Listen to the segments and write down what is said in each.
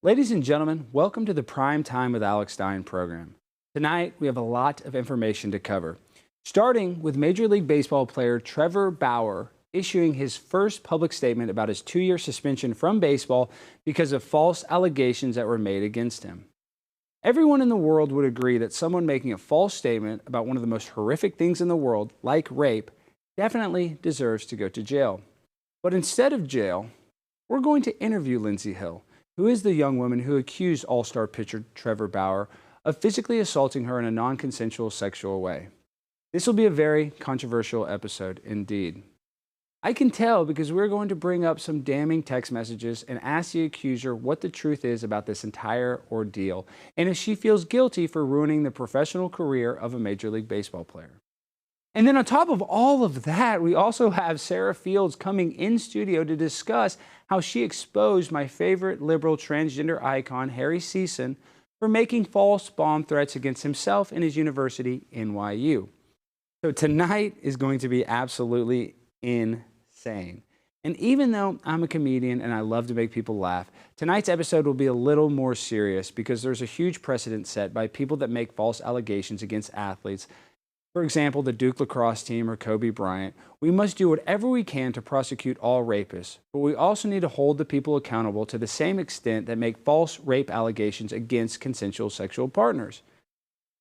Ladies and gentlemen, welcome to the Prime Time with Alex Stein program. Tonight, we have a lot of information to cover, starting with Major League Baseball player Trevor Bauer issuing his first public statement about his 2-year suspension from baseball because of false allegations that were made against him. Everyone in the world would agree that someone making a false statement about one of the most horrific things in the world, like rape, definitely deserves to go to jail. But instead of jail, we're going to interview Lindsay Hill, who is the young woman who accused All-Star pitcher Trevor Bauer of physically assaulting her in a non-consensual sexual way. This will be a very controversial episode indeed. I can tell because we're going to bring up some damning text messages and ask the accuser what the truth is about this entire ordeal, and if she feels guilty for ruining the professional career of a Major League Baseball player. And then on top of all of that, we also have Sarah Fields coming in studio to discuss how she exposed my favorite liberal transgender icon, Harry Season, for making false bomb threats against himself and his university, NYU. So tonight is going to be absolutely insane. And even though I'm a comedian and I love to make people laugh, tonight's episode will be a little more serious because there's a huge precedent set by people that make false allegations against athletes. For example, the Duke lacrosse team or Kobe Bryant. We must do whatever we can to prosecute all rapists, but we also need to hold the people accountable to the same extent that make false rape allegations against consensual sexual partners.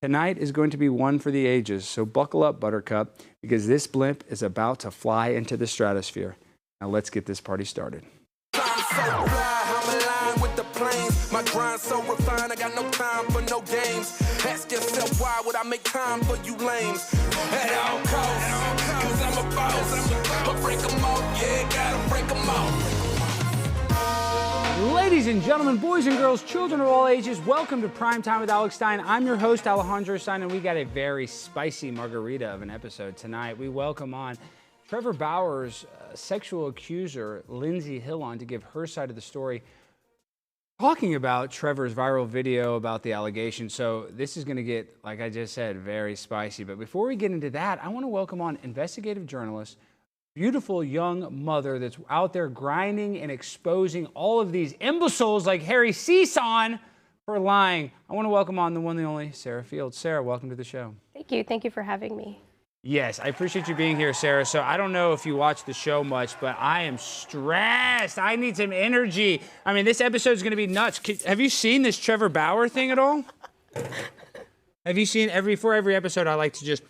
Tonight is going to be one for the ages, so buckle up, Buttercup, because this blimp is about to fly into the stratosphere. Now let's get this party started. My grind so refined, I got no time for no games. Ask yourself why would I make time for you lames? At all costs, cause I'm a boss. But break them off, yeah, gotta break them off. Ladies and gentlemen, boys and girls, children of all ages, welcome to Prime Time with Alex Stein. I'm your host, Alejandro Stein, and we got a very spicy margarita of an episode tonight. We welcome on Trevor Bauer's sexual accuser, Lindsay Hill, on to give her side of the story, talking about Trevor's viral video about the allegation. So this is going to get, like I just said, very spicy. But before we get into that, I want to welcome on investigative journalist, beautiful young mother that's out there grinding and exposing all of these imbeciles like Harry Season for lying. I want to welcome on the one and only Sarah Fields. Sarah, welcome to the show. Thank you. Thank you for having me. Yes, I appreciate you being here, Sarah. So I don't know if you watch the show much, but I am stressed. I need some energy. I mean, this episode is going to be nuts. Have you seen this Trevor Bauer thing at all? Have you seen for every episode, I like to just...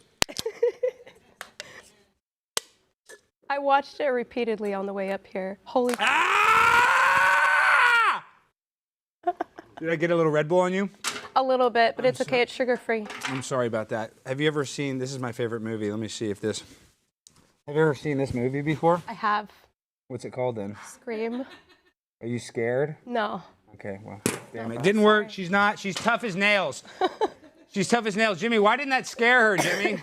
I watched it repeatedly on the way up here. Holy... Ah! Did I get a little Red Bull on you? A little bit, but it's okay. It's sugar-free. I'm sorry about that. Have you ever seen, this is my favorite movie. Let me see if this, have you ever seen this movie before? I have. What's it called then? Scream. Are you scared? No. Okay, well, damn it. Didn't work. She's not. She's tough as nails. She's tough as nails. Jimmy, why didn't that scare her, Jimmy?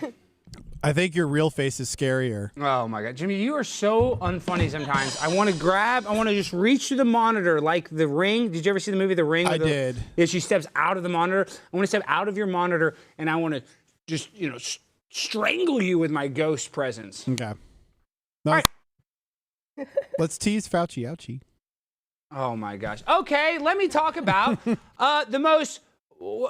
I think your real face is scarier. Oh my God, Jimmy, you are so unfunny sometimes. I want to just reach to the monitor like The Ring. Did you ever see the movie The Ring? I did. Yeah, she steps out of the monitor. I want to step out of your monitor and I want to just, strangle you with my ghost presence. Okay. No, All right. Let's tease Fauci ouchie. Oh my gosh. Okay, let me talk about the most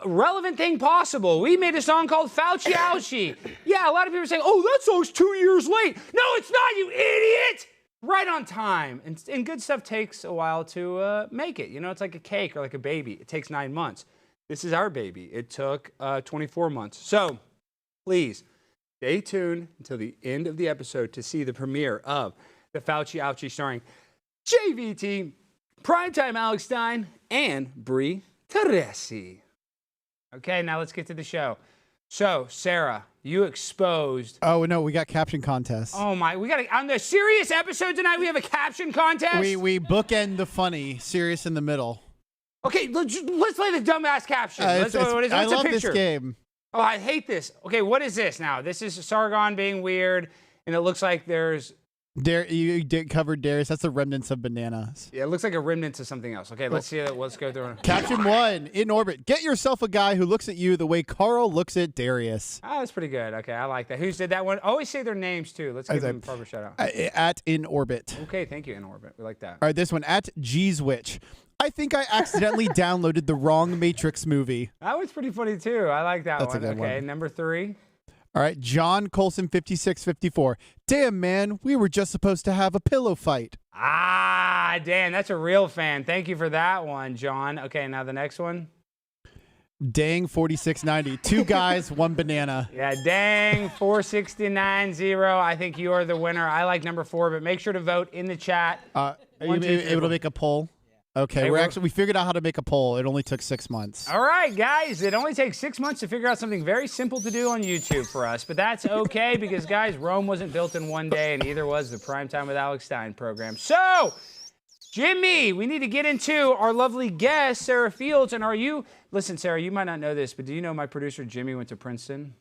relevant thing possible. We made a song called Fauci Ouchie. Yeah, a lot of people are saying, oh, that song's 2 years late. No, it's not, you idiot! Right on time. And good stuff takes a while to make it. It's like a cake or like a baby. It takes 9 months. This is our baby. It took 24 months. So please stay tuned until the end of the episode to see the premiere of the Fauci Ouchie starring JVT, Primetime Alex Stein, and Brie Teresi. Okay, now let's get to the show. So, Sarah, you exposed... Oh, no, we got caption contest. Oh, my. On the serious episode tonight, we have a caption contest? We bookend the funny, serious in the middle. Okay, let's play the dumbass caption. What's I love a picture? this game. Oh, I hate this. Okay, what is this now? This is Sargon being weird, and it looks like there's You did cover Darius. That's the remnants of bananas. Yeah, it looks like a remnant to something else. Okay, let's see that. Let's go through it. Caption 1, in orbit. Get yourself a guy who looks at you the way Carl looks at Darius. Oh, that's pretty good. Okay, I like that. Who did that one? Always say their names, too. Let's give them a proper shout out. At in orbit. Okay, thank you, in orbit. We like that. All right, this one, at G'switch. I think I accidentally downloaded the wrong Matrix movie. That was pretty funny, too. I like that That's one. a good Okay, one. number 3. All right, John Colson 5654. Damn, man, we were just supposed to have a pillow fight. Ah, damn, that's a real fan. Thank you for that one, John. Okay, now the next one. Dang 4690. 2 guys, 1 banana. Yeah, dang, 4690. I think you are the winner. I like number 4, but make sure to vote in the chat. Are you able to make a poll? Okay, we figured out how to make a poll. It only took 6 months. All right, guys, it only takes 6 months to figure out something very simple to do on YouTube for us, but that's okay because, guys, Rome wasn't built in one day, and neither was the Primetime with Alex Stein program. So, Jimmy, we need to get into our lovely guest, Sarah Fields. And listen, Sarah, you might not know this, but do you know my producer, Jimmy, went to Princeton?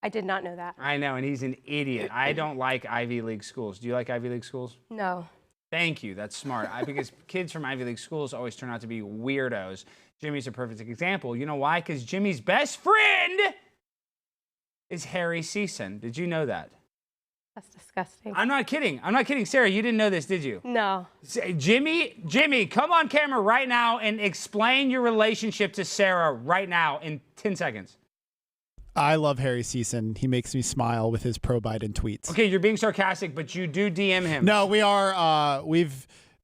I did not know that. I know, and he's an idiot. I don't like Ivy League schools. Do you like Ivy League schools? No. Thank you. That's smart. Because kids from Ivy League schools always turn out to be weirdos. Jimmy's a perfect example. You know why? Because Jimmy's best friend is Harry Season. Did you know that? That's disgusting. I'm not kidding. I'm not kidding. Sarah, you didn't know this, did you? No. Jimmy, come on camera right now and explain your relationship to Sarah right now in 10 seconds. I love Harry Season. He makes me smile with his pro-Biden tweets. Okay, you're being sarcastic, but you do DM him. No, we are.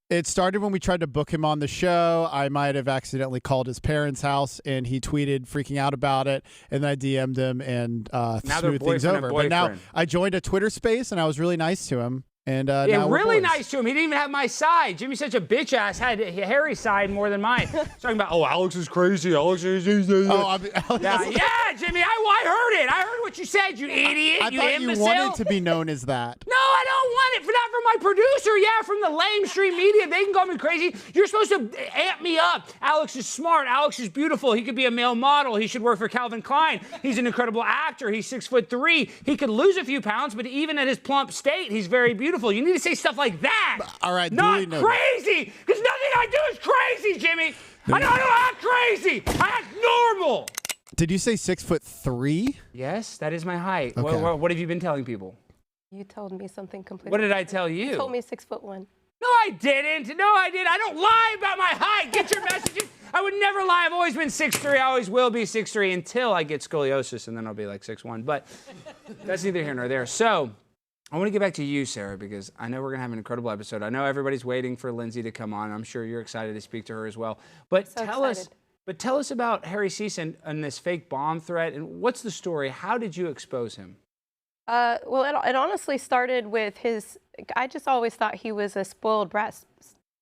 It started when we tried to book him on the show. I might have accidentally called his parents' house, and he tweeted freaking out about it. And then I DM'd him and smoothed things over. But now I joined a Twitter space, and I was really nice to him. And now really nice to him. He didn't even have my side. Jimmy's such a bitch ass. Had Harry's side more than mine. Talking about, Alex is crazy. Alex is. Yeah, Jimmy, I heard it. I heard what you said. You idiot. I thought you wanted to be known as that. No, I don't want it. Not from my producer. Yeah, from the lamestream media. They can call me crazy. You're supposed to amp me up. Alex is smart. Alex is beautiful. He could be a male model. He should work for Calvin Klein. He's an incredible actor. He's 6'3". He could lose a few pounds, but even at his plump state, he's very beautiful. You need to say stuff like that. All right, not crazy, because nothing I do is crazy, Jimmy. I don't act crazy. I act normal. Did you say 6'3"? Yes, that is my height. Okay. What have you been telling people? You told me something completely. What did I tell you? You told me 6'1". No, I didn't. No, I didn't. I don't lie about my height. Get your messages. I would never lie. I've always been 6'3". I always will be 6'3" until I get scoliosis, and then I'll be like 6'1". But that's neither here nor there. So I want to get back to you, Sarah, because I know we're going to have an incredible episode. I know everybody's waiting for Lindsay to come on. I'm sure you're excited to speak to her as well. But tell us about Harry Season and this fake bomb threat, and what's the story? How did you expose him? Well, it honestly started with I just always thought he was a spoiled brat,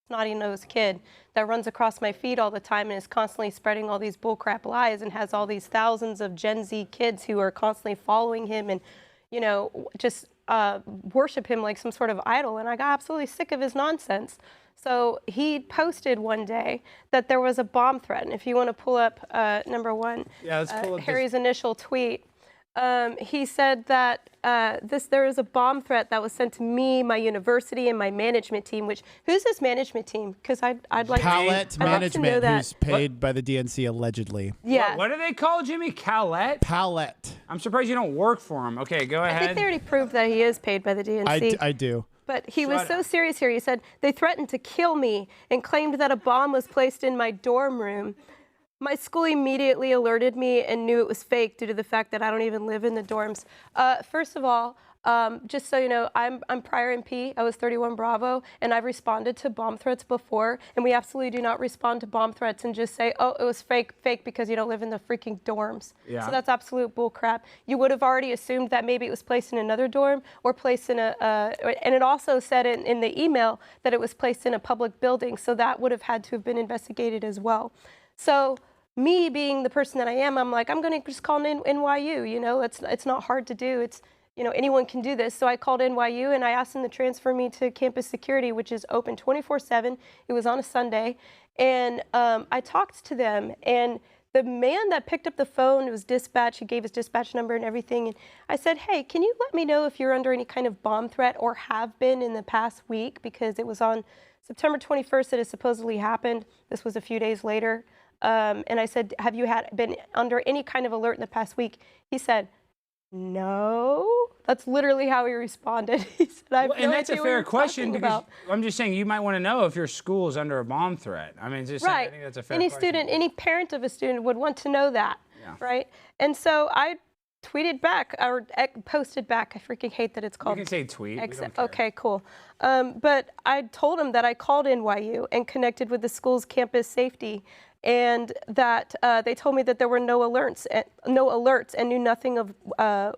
snotty-nosed kid that runs across my feed all the time and is constantly spreading all these bullcrap lies and has all these thousands of Gen Z kids who are constantly following him and, just worship him like some sort of idol. And I got absolutely sick of his nonsense. So he posted one day that there was a bomb threat. And if you want to pull up number one, let's pull up Harry's initial tweet. He said that there is a bomb threat that was sent to me, my university, and my management team. Who's this management team? Because I'd like Palette Management, to know who's paid by the DNC allegedly. Yeah. What do they call Jimmy? Palette? Palette. I'm surprised you don't work for him. Okay, go ahead. I think they already proved that he is paid by the DNC. I do. But he was so serious here. He said, they threatened to kill me and claimed that a bomb was placed in my dorm room. My school immediately alerted me and knew it was fake due to the fact that I don't even live in the dorms. First of all, just so you know, I'm prior MP. I was 31 Bravo, and I've responded to bomb threats before, and we absolutely do not respond to bomb threats and just say, oh, it was fake because you don't live in the freaking dorms. Yeah. So that's absolute bull crap. You would have already assumed that maybe it was placed in another dorm or placed in and it also said in the email that it was placed in a public building, so that would have had to have been investigated as well. So me being the person that I am, I'm like, I'm going to just call in NYU. It's not hard to do. It's, anyone can do this. So I called NYU and I asked them to transfer me to campus security, which is open 24/7. It was on a Sunday. And I talked to them, and the man that picked up the phone, it was dispatch, he gave his dispatch number and everything. And I said, hey, can you let me know if you're under any kind of bomb threat or have been in the past week? Because it was on September 21st that it supposedly happened. This was a few days later. And I said, have you been under any kind of alert in the past week? He said, no. That's literally how he responded. He said, I have no and that's a idea what fair you're question talking because about. I'm just saying you might want to know if your school is under a bomb threat. I mean, just Right. I think that's a fair Any question. student, any parent of a student would want to know that, right? And so I tweeted back or posted back. I freaking hate that it's called. You can say tweet. We don't care. Okay, cool. But I told him that I called NYU and connected with the school's campus safety, and that they told me that there were no alerts and knew nothing of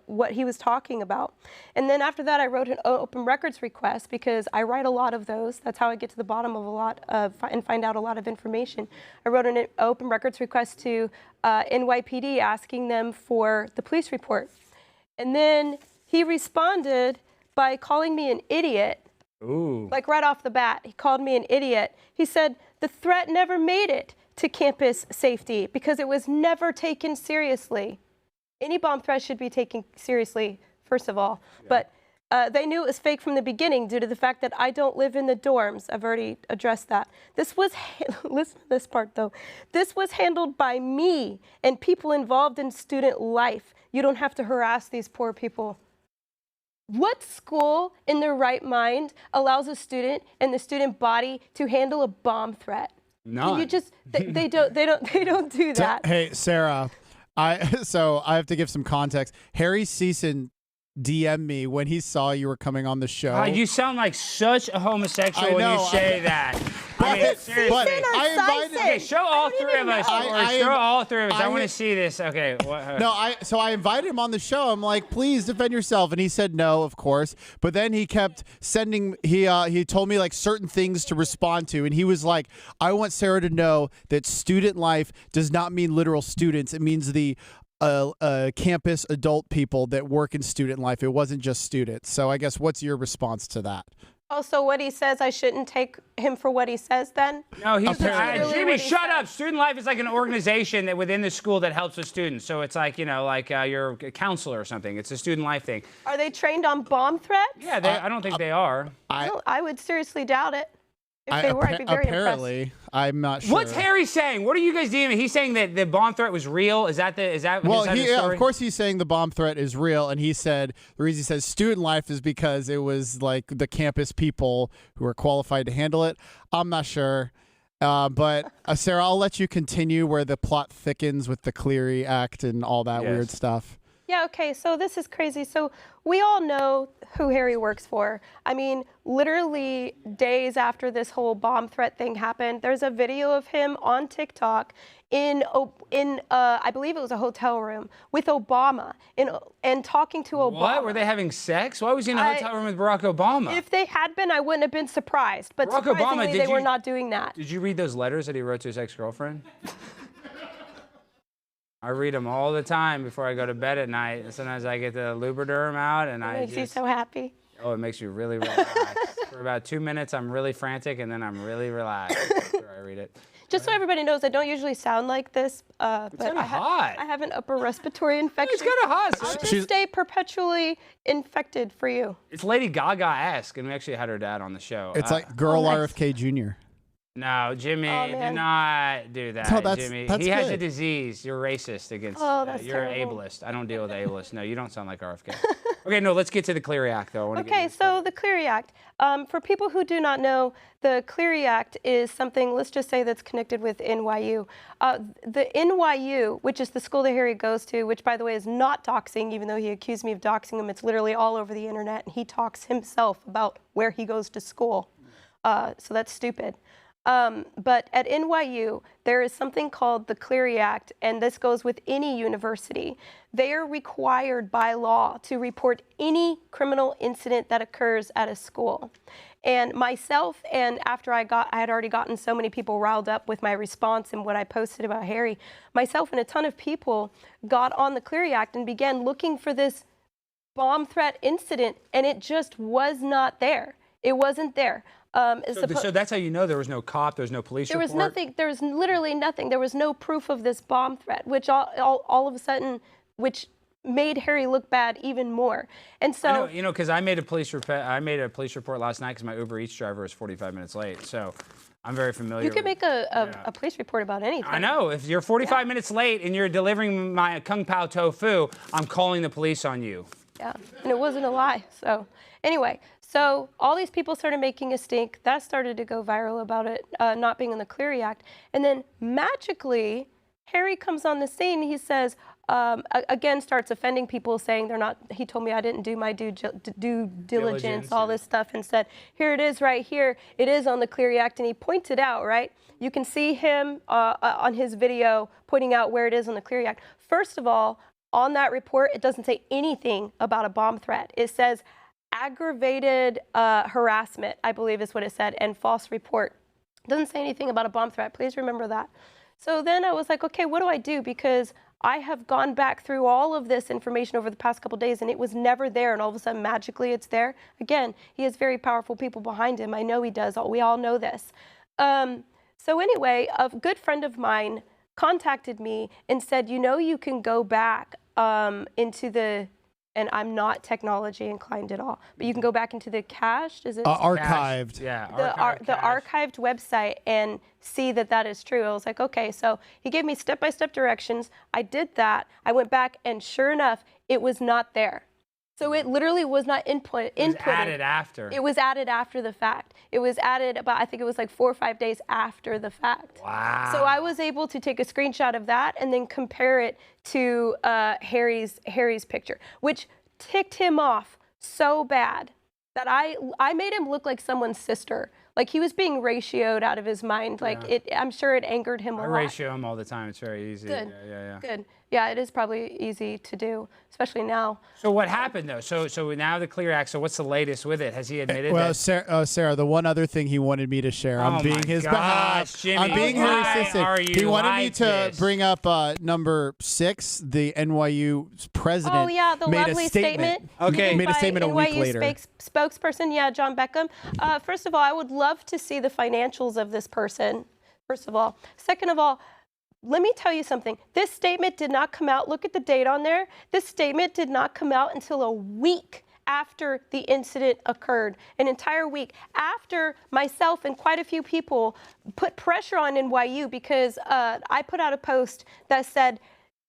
what he was talking about. And then after that, I wrote an open records request because I write a lot of those. That's how I get to the bottom of a lot of and find out a lot of information. I wrote an open records request to NYPD asking them for the police report. And then he responded by calling me an idiot. Ooh. Like right off the bat, he called me an idiot. He said, the threat never made it to campus safety because it was never taken seriously. Any bomb threat should be taken seriously, first of all. Yeah. But they knew it was fake from the beginning due to the fact that I don't live in the dorms. I've already addressed that. This was, listen to this part though. This was handled by me and people involved in student life. You don't have to harass these poor people. What school in their right mind allows a student and the student body to handle a bomb threat? None. Can you just they don't do that. Hey, Sarah, I have to give some context. Harry Season DM'd me when he saw you were coming on the show. God, you sound like such a homosexual when you say that. I mean, seriously. But I invited. Okay, show all three of us. Show all three of us. I want to see this. Okay. So I invited him on the show. I'm like, please defend yourself, and he said no, of course. But then he kept sending. He told me like certain things to respond to, and he was like, I want Sarah to know that student life does not mean literal students. It means the campus adult people that work in student life. It wasn't just students. So I guess what's your response to that? Oh, so what he says, I shouldn't take him for what he says then? No, Jimmy, shut up. Student Life is like an organization that within the school that helps with students. So it's like, you're a counselor or something. It's a student life thing. Are they trained on bomb threats? Yeah, I don't think they are. I would seriously doubt it. If they were, I'd be very apparently, impressed. I'm not sure. What's Harry saying? What are you guys doing? He's saying that the bomb threat was real. Is that the story? Of course he's saying the bomb threat is real, and he said the reason he says student life is because it was like the campus people who are qualified to handle it. I'm not sure. But Sarah, I'll let you continue where the plot thickens with the Cleary Act and all that weird stuff. Yeah, okay, so this is crazy. So we all know who Harry works for. I mean, literally days after this whole bomb threat thing happened, there's a video of him on TikTok in I believe it was a hotel room with Obama and talking to Obama. What? Were they having sex? Why was he in a hotel room with Barack Obama? If they had been, I wouldn't have been surprised. But Barack surprisingly, Obama, they were not doing that. Did you read those letters that he wrote to his ex-girlfriend? I read them all the time before I go to bed at night. Sometimes I get the Lubriderm out and It makes you so happy. Oh, it makes you really relaxed. For about 2 minutes, I'm really frantic, and then I'm really relaxed after I read it. Just so everybody knows, I don't usually sound like this, but hot. I have an upper respiratory infection. It's kind of hot. I'll just stay perpetually infected for you. It's Lady Gaga-esque, and we actually had her dad on the show. It's like Girl RFK Jr. No, Jimmy, do not do that, No, Jimmy. That's he has good. a disease. You're racist against You're terrible. ableist. I don't deal with ableist. No, you don't sound like RFK. Okay, no, let's get to the Cleary Act, though. Okay, so the Cleary Act. For people who do not know, the Cleary Act is something, let's just say, that's connected with NYU. The NYU, which is the school that Harry goes to, which, by the way, is not doxing, even though he accused me of doxing him. It's literally all over the internet, and he talks himself about where he goes to school. So that's stupid. But at NYU, there is something called the Cleary Act, and this goes with any university. They are required by law to report any criminal incident that occurs at a school. And myself, and after I had already gotten so many people riled up with my response and what I posted about Harry, myself and a ton of people got on the Cleary Act and began looking for this bomb threat incident, and it just was not there. It wasn't there. So that's how you know there was no cop, there was no police report? There was nothing. There was literally nothing. There was no proof of this bomb threat, which all of a sudden, which made Harry look bad even more. And so, because I made a police report last night because my Uber Eats driver was 45 minutes late. So I'm very familiar. You can make a police report about anything. I know. If you're 45 minutes late and you're delivering my Kung Pao tofu, I'm calling the police on you. Yeah, and it wasn't a lie. So anyway, so all these people started making a stink. That started to go viral about it not being in the Clery Act. And then magically, Harry comes on the scene. He says, again, starts offending people, saying they're not, he told me I didn't do my due diligence, all this stuff, and said, here it is right here. It is on the Clery Act. And he pointed out, right? You can see him on his video pointing out where it is on the Clery Act. First of all, on that report, it doesn't say anything about a bomb threat. It says aggravated harassment, I believe is what it said, and false report. It doesn't say anything about a bomb threat. Please remember that. So then I was like, okay, what do I do? Because I have gone back through all of this information over the past couple of days, and it was never there, and all of a sudden, magically, it's there. Again, he has very powerful people behind him. I know he does. We all know this. So anyway, a good friend of mine contacted me and said, you can go back into the, and I'm not technology inclined at all, but you can go back into the cached, is it? Archived. Yeah, the archived website and see that is true. I was like, okay, so he gave me step-by-step directions. I did that. I went back, and sure enough, it was not there. So it literally was not inputted. It was added after. It was added after the fact. It was added about, I think it was like 4 or 5 days after the fact. Wow. So I was able to take a screenshot of that and then compare it to Harry's picture, which ticked him off so bad that I made him look like someone's sister. Like he was being ratioed out of his mind. Like I'm sure it angered him a lot. I ratio him all the time. It's very easy. Good. Yeah. Good. Yeah, it is probably easy to do, especially now. So what happened though? So now the Clear Act. So what's the latest with it? Has he admitted? Well, that? Sarah, the one other thing he wanted me to share. I'm being his behalf. Jimmy, I'm being her assistant. He wanted me to bring up number 6. The NYU president. Oh yeah, the lovely statement. Okay, made a statement a week later. Spokesperson, yeah, John Beckham. First of all, I would love to see the financials of this person. First of all, second of all, let me tell you something. This statement did not come out. Look at the date on there. This statement did not come out until a week after the incident occurred, an entire week after myself and quite a few people put pressure on NYU because I put out a post that said,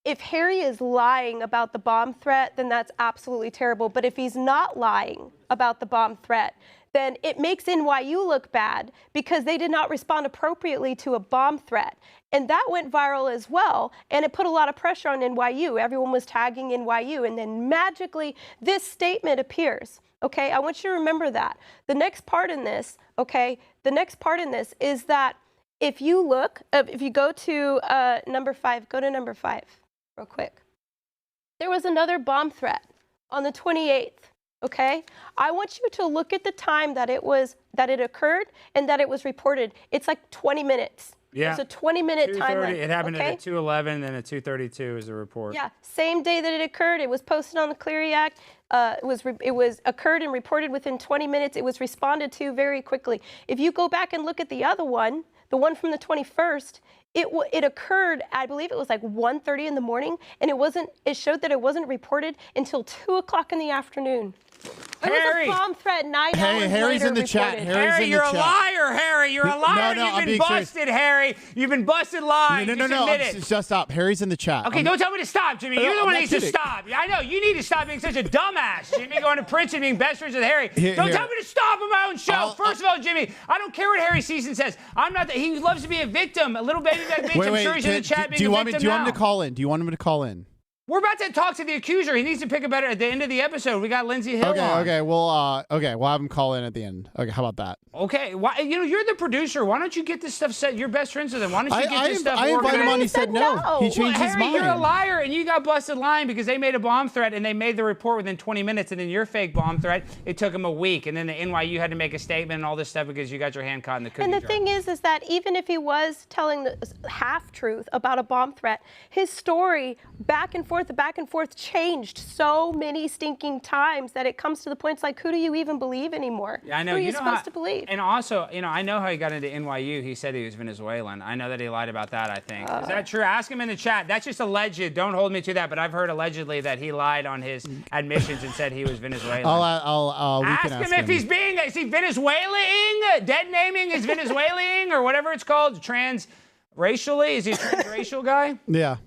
if Harry is lying about the bomb threat, then that's absolutely terrible. But if he's not lying about the bomb threat, then it makes NYU look bad because they did not respond appropriately to a bomb threat. And that went viral as well, and it put a lot of pressure on NYU. Everyone was tagging NYU, and then magically this statement appears. Okay, I want you to remember that. The next part in this, is that if you look, if you go to number 5, go to number 5 real quick. There was another bomb threat on the 28th. Okay, I want you to look at the time that it occurred and that it was reported. It's like 20 minutes. Yeah. It's a 20-minute timeline. It happened at 2:11, then at 2:32 is the report. Yeah, same day that it occurred. It was posted on the Clery Act. It was occurred and reported within 20 minutes. It was responded to very quickly. If you go back and look at the other one, the one from the 21st, it occurred, I believe it was like 1:30 in the morning, and it showed that it wasn't reported until 2 o'clock in the afternoon. Harry. It was a bomb threat 9 hours Harry's later in the chat. reported. Harry, you're a liar, Harry. You're a liar. No, You've been busted, Harry. You've been busted lying. No. Just stop. Harry's in the chat. Okay, don't tell me to stop, Jimmy. You're the one that needs to stop. I know. You need to stop being such a dumbass. Jimmy going to Princeton being best friends with Harry. Don't tell me to stop on my own show. First of all, Jimmy, I don't care what Harry Season says. I'm not. He loves to be a victim. A little baby back bitch. I'm sure he's in the chat being a victim. Do you want him to call in? Do you want him to call in? We're about to talk to the accuser. He needs to pick a better at the end of the episode. We got Lindsay Hill on. Okay. We'll have him call in at the end. Okay, how about that? Okay. Why? You're the producer. Why don't you get this stuff set? You're best friends with him. Why don't you get this stuff I organized? invited him on. He said no. He changed his Harry, mind. You're a liar, and you got busted lying because they made a bomb threat and they made the report within 20 minutes, and then your fake bomb threat, it took them a week, and then the NYU had to make a statement and all this stuff because you got your hand caught in the cookie jar. And the thing is that even if he was telling the half truth about a bomb threat, his story back and forth and forth changed so many stinking times that it comes to the point, it's like, who do you even believe anymore? Yeah, I know. Who are you supposed to believe? And also, I know how he got into NYU. He said he was Venezuelan. I know that he lied about that, I think. Is that true? Ask him in the chat. That's just alleged. Don't hold me to that, but I've heard allegedly that he lied on his admissions and said he was Venezuelan. Ask him if is he Venezuelan? Dead naming is Venezuelan or whatever it's called. Transracially? Is he a transracial guy? Yeah.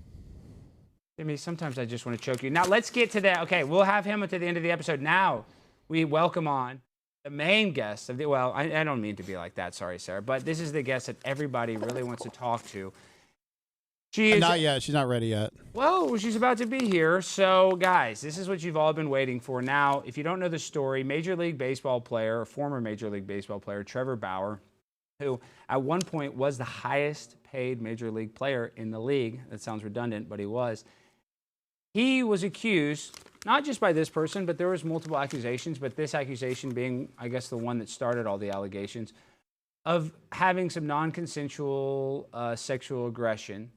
I mean, sometimes I just want to choke you. Now, let's get to that. Okay, we'll have him until the end of the episode. Now, we welcome on the main guest of the, well, I don't mean to be like that. Sorry, Sarah. But this is the guest that everybody really wants to talk to. She is not yet. She's not ready yet. Well, she's about to be here. So, guys, this is what you've all been waiting for. Now, if you don't know the story, Major League Baseball player, or former Major League Baseball player, Trevor Bauer, who at one point was the highest paid Major League player in the league. That sounds redundant, but he was. He was accused, not just by this person, but there was multiple accusations, but this accusation being, I guess, the one that started all the allegations, of having some non-consensual sexual aggression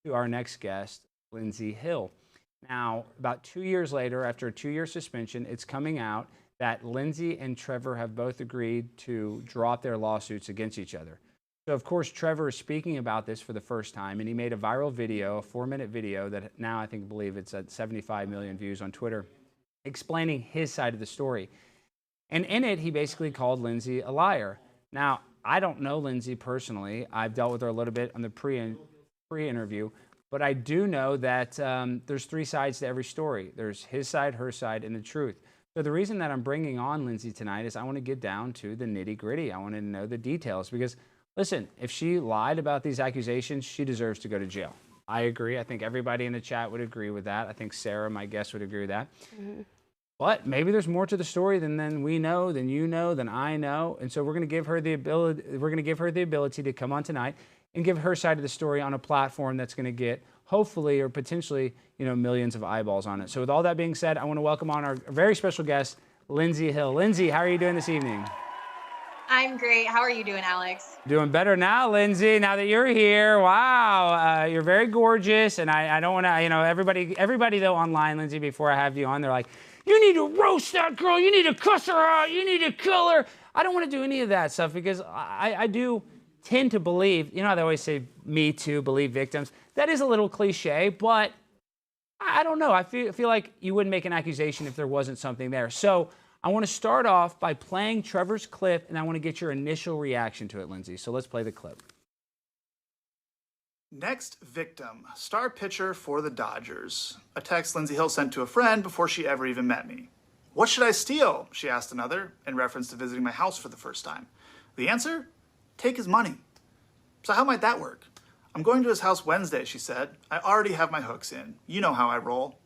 to our next guest, Lindsay Hill. Now, about 2 years later, after a 2-year suspension, it's coming out that Lindsay and Trevor have both agreed to drop their lawsuits against each other. So, of course, Trevor is speaking about this for the first time, and he made a viral video, a 4-minute video that now I believe it's at 75 million views on Twitter, explaining his side of the story. And in it, he basically called Lindsay a liar. Now, I don't know Lindsay personally. I've dealt with her a little bit on the pre-interview, but I do know that there's 3 sides to every story. There's his side, her side, and the truth. So the reason that I'm bringing on Lindsay tonight is I want to get down to the nitty-gritty. I want to know the details because, listen, if she lied about these accusations, she deserves to go to jail. I agree. I think everybody in the chat would agree with that. I think Sarah, my guest, would agree with that. Mm-hmm. But maybe there's more to the story than we know, than you know, than I know. And so we're going to give her the ability. We're going to give her the ability to come on tonight and give her side of the story on a platform that's going to get, hopefully or potentially, millions of eyeballs on it. So with all that being said, I want to welcome on our very special guest, Lindsay Hill. Lindsay, how are you doing this evening? I'm great. How are you doing, Alex? Doing better now, Lindsay, now that you're here. Wow, you're very gorgeous. And I don't want to, everybody though online, Lindsay, before I have you on, they're like, you need to roast that girl. You need to cuss her out. You need to kill her. I don't want to do any of that stuff because I do tend to believe, how they always say, me too, believe victims. That is a little cliche, but I don't know. I feel like you wouldn't make an accusation if there wasn't something there. So I want to start off by playing Trevor's clip, and I want to get your initial reaction to it, Lindsay. So let's play the clip. Next victim, star pitcher for the Dodgers. A text Lindsay Hill sent to a friend before she ever even met me. What should I steal? She asked another, in reference to visiting my house for the first time. The answer? Take his money. So how might that work? I'm going to his house Wednesday, she said. I already have my hooks in. You know how I roll.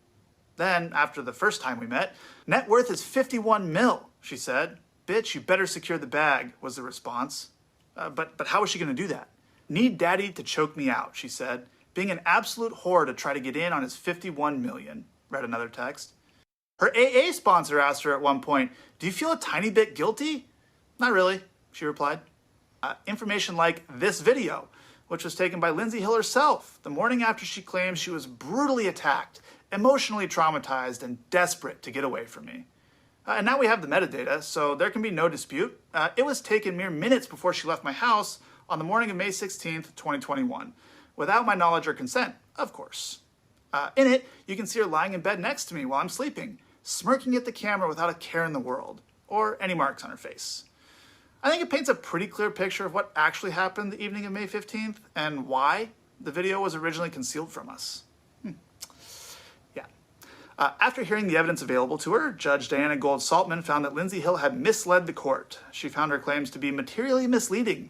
Then, after the first time we met, net worth is 51 mil, she said. Bitch, you better secure the bag, was the response. But how is she going to do that? Need daddy to choke me out, she said. Being an absolute whore to try to get in on his 51 million, read another text. Her AA sponsor asked her at one point, do you feel a tiny bit guilty? Not really, she replied. Information like this video, which was taken by Lindsay Hill herself the morning after she claimed she was brutally attacked, emotionally traumatized, and desperate to get away from me. And now we have the metadata, so there can be no dispute. It was taken mere minutes before she left my house on the morning of May 16th, 2021, without my knowledge or consent, of course. In it, you can see her lying in bed next to me while I'm sleeping, smirking at the camera without a care in the world, or any marks on her face. I think it paints a pretty clear picture of what actually happened the evening of May 15th and why the video was originally concealed from us. After hearing the evidence available to her, Judge Diana Gold-Saltman found that Lindsay Hill had misled the court. She found her claims to be materially misleading.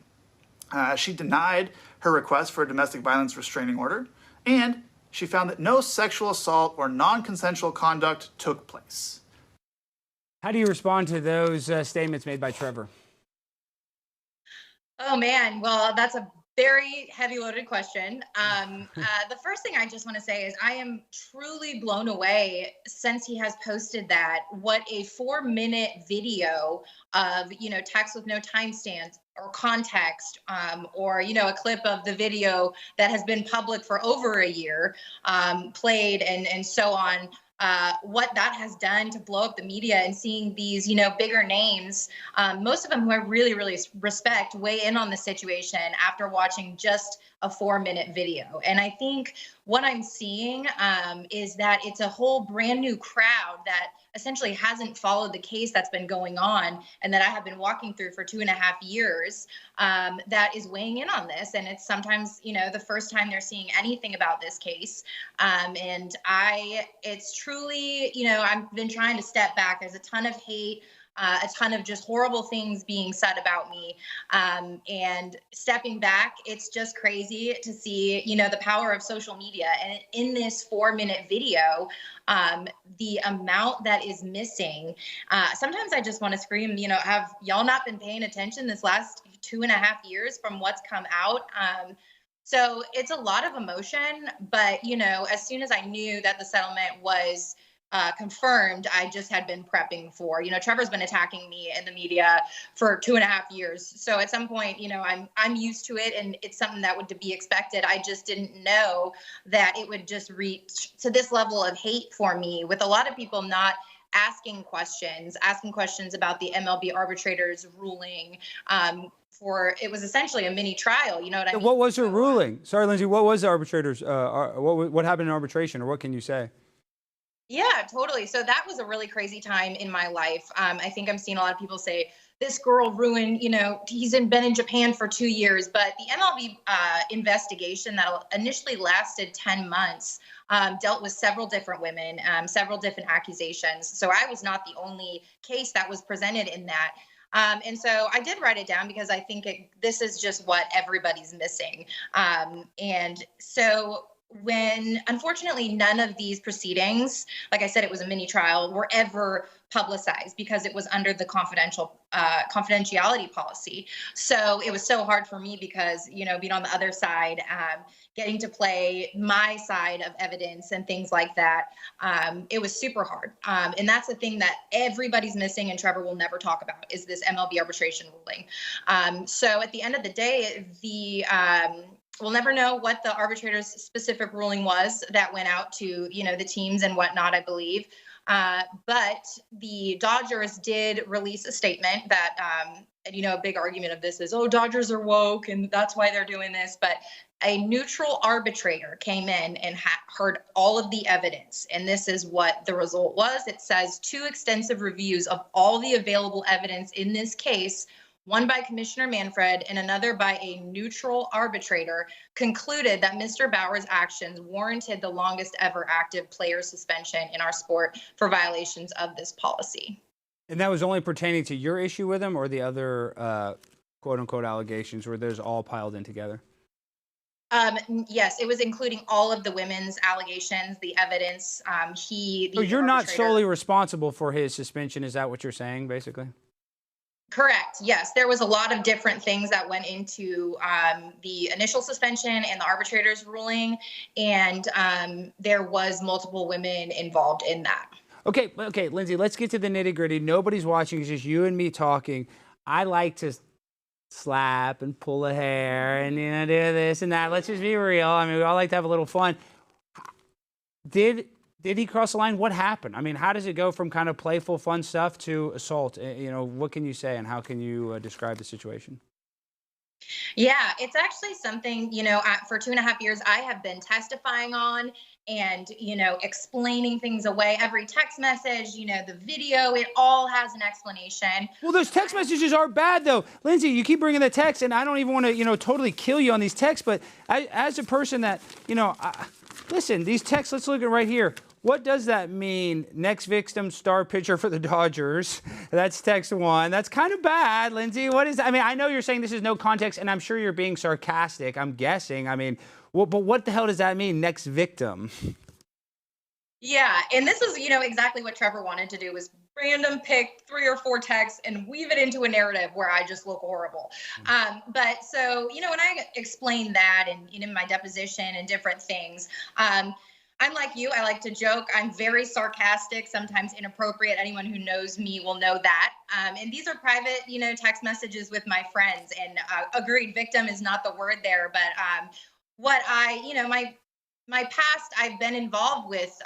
She denied her request for a domestic violence restraining order, and she found that no sexual assault or non-consensual conduct took place. How do you respond to those statements made by Trevor? Oh, man. Well, that's a very heavy loaded question. The first thing I just want to say is I am truly blown away since he has posted that, what a 4-minute video of, text with no timestamps or context, or, a clip of the video that has been public for over a year, played and so on, what that has done to blow up the media, and seeing these, bigger names, most of them who I really, really respect, weigh in on the situation after watching just a 4-minute video. And I think what I'm seeing is that it's a whole brand new crowd that essentially hasn't followed the case that's been going on and that I have been walking through for 2.5 years, that is weighing in on this. And it's sometimes, the first time they're seeing anything about this case. And it's truly, I've been trying to step back. There's a ton of hate, a ton of just horrible things being said about me. And stepping back, it's just crazy to see, the power of social media. And in this 4-minute video, the amount that is missing, sometimes I just want to scream, have y'all not been paying attention this last 2.5 years from what's come out? So it's a lot of emotion, but, as soon as I knew that the settlement was confirmed, I just had been prepping for, Trevor's been attacking me in the media for 2.5 years. So at some point, I'm used to it, and it's something that would be expected. I just didn't know that it would just reach to this level of hate for me, with a lot of people not asking questions about the MLB arbitrators ruling. It was essentially a mini trial. You know what I mean? What was her ruling? Sorry, Lindsay, what was the arbitrators? What happened in arbitration, or what can you say? Yeah, totally. So that was a really crazy time in my life. I think I'm seeing a lot of people say, this girl ruined, he's been in Japan for 2 years. But the MLB investigation that initially lasted 10 months dealt with several different women, several different accusations. So I was not the only case that was presented in that. And so I did write it down because I think this is just what everybody's missing. And so when, unfortunately, none of these proceedings, like I said, it was a mini trial, were ever publicized because it was under the confidentiality policy. So it was so hard for me because, being on the other side, getting to play my side of evidence and things like that, it was super hard. And that's the thing that everybody's missing, and Trevor will never talk about, is this MLB arbitration ruling. So at the end of the day, we'll never know what the arbitrator's specific ruling was that went out to, the teams and whatnot, I believe. But the Dodgers did release a statement that, a big argument of this is, Dodgers are woke and that's why they're doing this. But a neutral arbitrator came in and heard all of the evidence. And this is what the result was. It says 2 extensive reviews of all the available evidence in this case, one by Commissioner Manfred and another by a neutral arbitrator, concluded that Mr. Bauer's actions warranted the longest ever active player suspension in our sport for violations of this policy. And that was only pertaining to your issue with him, or the other quote unquote allegations, where those all piled in together? Yes, it was including all of the women's allegations, the evidence. So you're not solely responsible for his suspension. Is that what you're saying, basically? Correct. Yes, there was a lot of different things that went into the initial suspension and the arbitrator's ruling, and there was multiple women involved in that. Okay, Lindsay, let's get to the nitty-gritty. Nobody's watching. It's just you and me talking. I like to slap and pull a hair and do this and that. Let's just be real. I mean, we all like to have a little fun. Did he cross the line? What happened? I mean, how does it go from kind of playful, fun stuff to assault? What can you say, and how can you describe the situation? Yeah, it's actually something, for 2.5 years, I have been testifying on and, explaining things away. Every text message, the video, it all has an explanation. Well, those text messages are bad, though. Lindsay, you keep bringing the text, and I don't even want to, totally kill you on these texts. But as a person that, listen, these texts, let's look at right here. What does that mean? Next victim, star pitcher for the Dodgers. That's text 1. That's kind of bad, Lindsay. What is that? I mean, I know you're saying this is no context, and I'm sure you're being sarcastic. I'm guessing. I mean, but what the hell does that mean, next victim? Yeah, and this is, exactly what Trevor wanted to do, was random pick 3 or 4 texts and weave it into a narrative where I just look horrible. But so, when I explained that and in my deposition and different things, I'm like you. I like to joke. I'm very sarcastic, sometimes inappropriate. Anyone who knows me will know that. And these are private, text messages with my friends. And agreed, victim is not the word there. But what my past, I've been involved with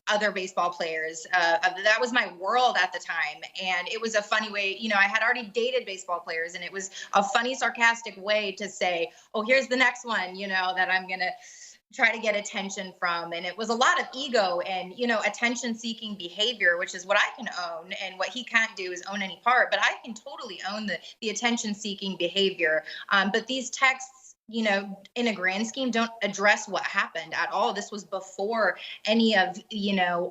other baseball players. That was my world at the time. And it was a funny way, I had already dated baseball players, and it was a funny, sarcastic way to say, oh, here's the next one, that I'm going to try to get attention from. And it was a lot of ego and, attention seeking behavior, which is what I can own. And what he can't do is own any part, but I can totally own the attention seeking behavior. But these texts, in a grand scheme, don't address what happened at all. This was before any of,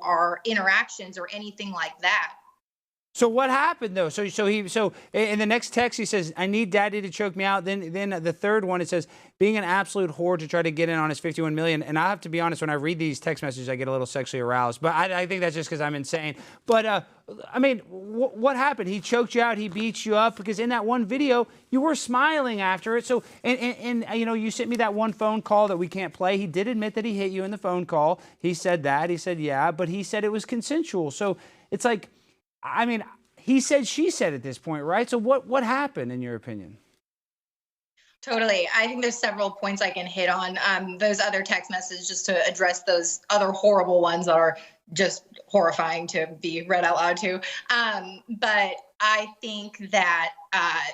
our interactions or anything like that. So what happened though? So in the next text he says, "I need daddy to choke me out." Then the third one, it says, "Being an absolute whore to try to get in on his 51 million." And I have to be honest, when I read these text messages, I get a little sexually aroused. But I think that's just because I'm insane. But what happened? He choked you out. He beat you up, because in that one video you were smiling after it. So and you sent me that one phone call that we can't play. He did admit that he hit you in the phone call. He said that. He said yeah, but he said it was consensual. So it's like, he said, she said at this point, right? So what happened in your opinion? Totally. I think there's several points I can hit on. Those other text messages, just to address those other horrible ones that are just horrifying to be read out loud too. But I think that,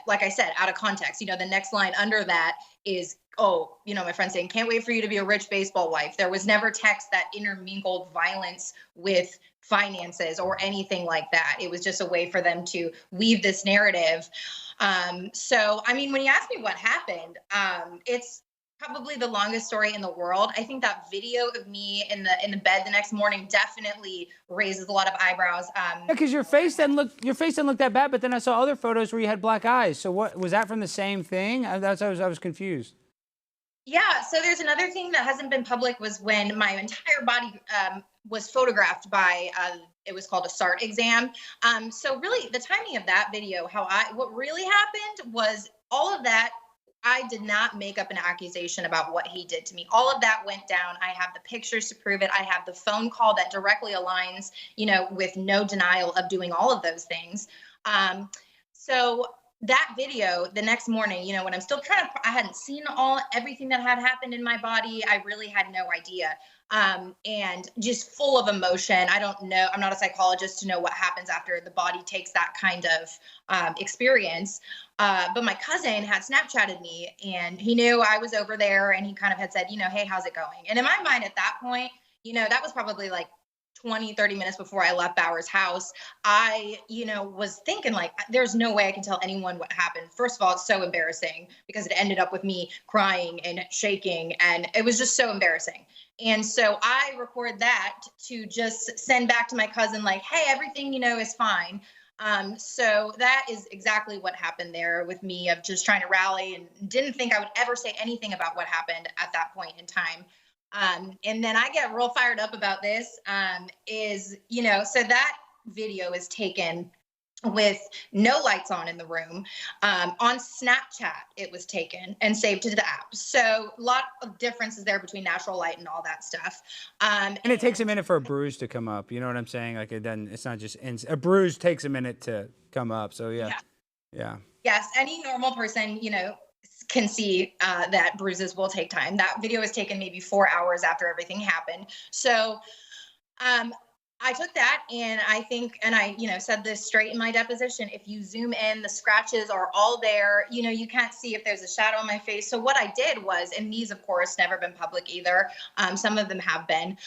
like I said, out of context, the next line under that is, oh, my friend saying, "Can't wait for you to be a rich baseball wife." There was never text that intermingled violence with finances or anything like that. It was just a way for them to weave this narrative. So, when you ask me what happened, it's probably the longest story in the world. I think that video of me in the bed the next morning definitely raises a lot of eyebrows. Because your face didn't look that bad, but then I saw other photos where you had black eyes. So what was that from the same thing? I was confused. Yeah. So there's another thing that hasn't been public, was when my entire body was photographed by it was called a SART exam. So really the timing of that video, what really happened was all of that. I did not make up an accusation about what he did to me. All of that went down. I have the pictures to prove it. I have the phone call that directly aligns, with no denial of doing all of those things. So that video the next morning, when I'm still I hadn't seen everything that had happened in my body. I really had no idea. And just full of emotion. I don't know. I'm not a psychologist to know what happens after the body takes that kind of experience. But my cousin had Snapchatted me, and he knew I was over there, and he kind of had said, "Hey, how's it going?" And in my mind at that point, that was probably like 20, 30 minutes before I left Bauer's house. I, was thinking like, there's no way I can tell anyone what happened. First of all, it's so embarrassing because it ended up with me crying and shaking, and it was just so embarrassing. And so I record that to just send back to my cousin like, "Hey, everything, is fine." So that is exactly what happened there with me, of just trying to rally, and didn't think I would ever say anything about what happened at that point in time. And then I get real fired up about this, so that video is taken with no lights on in the room. On Snapchat, it was taken and saved to the app. So a lot of differences there between natural light and all that stuff. And it takes a minute for a bruise to come up. You know what I'm saying? Like it's not just a bruise takes a minute to come up. So yeah. Yes. Any normal person, can see that bruises will take time. That video was taken maybe 4 hours after everything happened. So I took that, and I think, and I, said this straight in my deposition, if you zoom in, the scratches are all there. You can't see if there's a shadow on my face. So what I did was, and these, of course, never been public either. Some of them have been.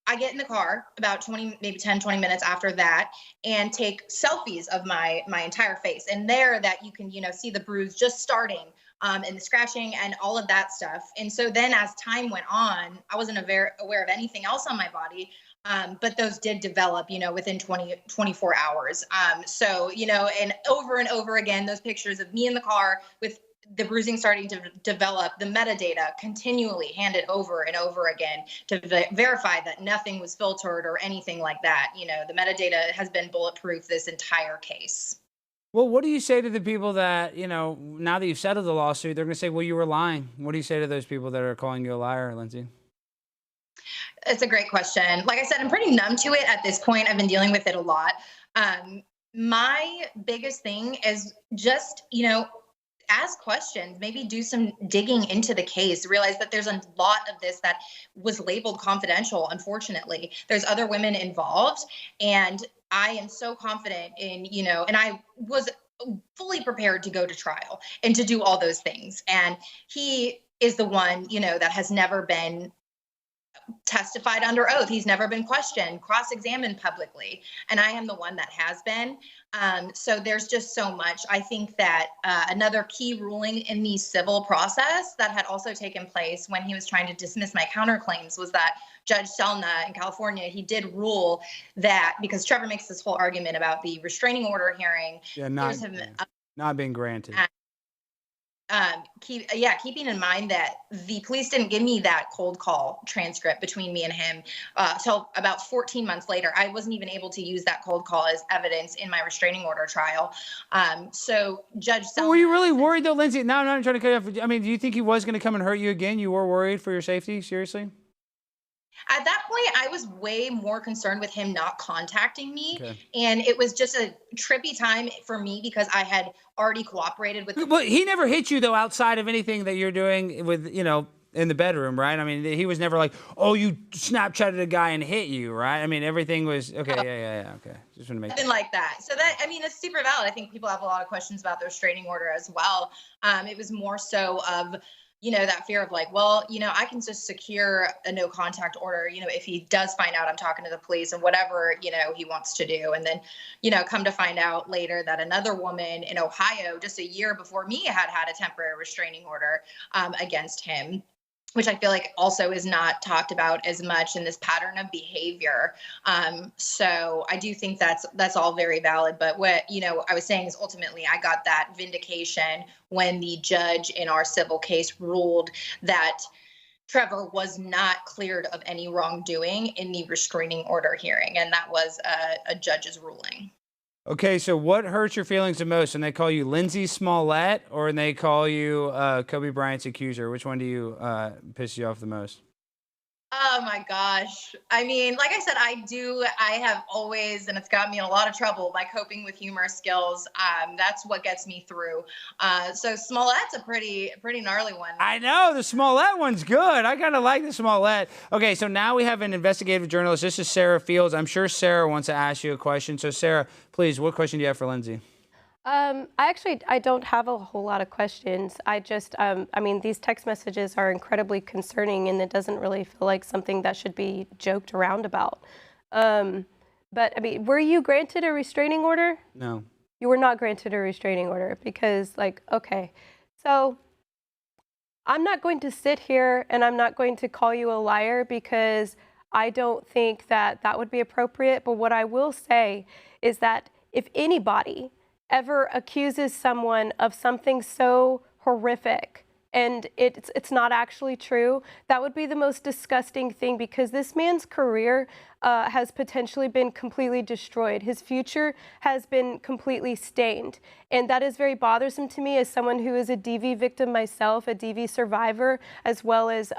I get in the car about 20 minutes after that, and take selfies of my entire face. And there that you can, see the bruise just starting, and the scratching and all of that stuff. And so then as time went on, I wasn't aware of anything else on my body. But those did develop, within 24 hours. And over again, those pictures of me in the car with the bruising starting to develop, the metadata continually handed over and over again to verify that nothing was filtered or anything like that. The metadata has been bulletproof this entire case. Well, what do you say to the people that, now that you've settled the lawsuit, they're going to say, well, you were lying? What do you say to those people that are calling you a liar, Lindsay? It's a great question. Like I said, I'm pretty numb to it at this point. I've been dealing with it a lot. My biggest thing is just, ask questions, maybe do some digging into the case, realize that there's a lot of this that was labeled confidential. Unfortunately, there's other women involved. And I am so confident in, and I was fully prepared to go to trial and to do all those things. And he is the one, that has never been testified under oath. He's never been questioned, cross-examined publicly. And I am the one that has been. So there's just so much. I think that another key ruling in the civil process that had also taken place when he was trying to dismiss my counterclaims was that Judge Selna in California, he did rule that, because Trevor makes this whole argument about the restraining order hearing. Not being granted. Keeping in mind that the police didn't give me that cold call transcript between me and him till about 14 months later. I wasn't even able to use that cold call as evidence in my restraining order trial. So Judge Selma, were you really worried though, Lindsay? No, I'm not trying to cut you off. I mean, do you think he was going to come and hurt you again? You were worried for your safety? Seriously? At that point, I was way more concerned with him not contacting me. Okay. And it was just a trippy time for me because I had already cooperated with him. But he never hit you, though, outside of anything that you're doing with, in the bedroom, right? I mean, he was never like, oh, you Snapchatted a guy and hit you, right? I mean, everything was, okay, okay. Just want to make nothing like that. So it's super valid. I think people have a lot of questions about the restraining order as well. It was more so of, that fear of like, well, I can just secure a no contact order, if he does find out I'm talking to the police and whatever, he wants to do. And then, come to find out later that another woman in Ohio, just a year before me, had a temporary restraining order against him, which I feel like also is not talked about as much in this pattern of behavior. So I do think that's all very valid. But what, I was saying is ultimately I got that vindication when the judge in our civil case ruled that Trevor was not cleared of any wrongdoing in the restraining order hearing. And that was a judge's ruling. Okay, so what hurts your feelings the most? When they call you Lindsay Smollett or when they call you Kobe Bryant's accuser? Which one do you piss you off the most? Oh my gosh. I mean, like I said, I have always, and it's got me in a lot of trouble, my coping with humor skills. That's what gets me through. So Smollett's a pretty gnarly one. I know, the Smollett one's good. I kind of like the Smollett. Okay, so now we have an investigative journalist. This is Sarah Fields. I'm sure Sarah wants to ask you a question. So Sarah, please, what question do you have for Lindsay? I don't have a whole lot of questions. I just, these text messages are incredibly concerning, and it doesn't really feel like something that should be joked around about. But were you granted a restraining order? No. You were not granted a restraining order because, okay, so I'm not going to sit here and I'm not going to call you a liar because I don't think that would be appropriate. But what I will say is that if anybody ever accuses someone of something so horrific and it's not actually true, that would be the most disgusting thing, because this man's career has potentially been completely destroyed. His future has been completely stained. And that is very bothersome to me as someone who is a DV victim myself, a DV survivor, as well as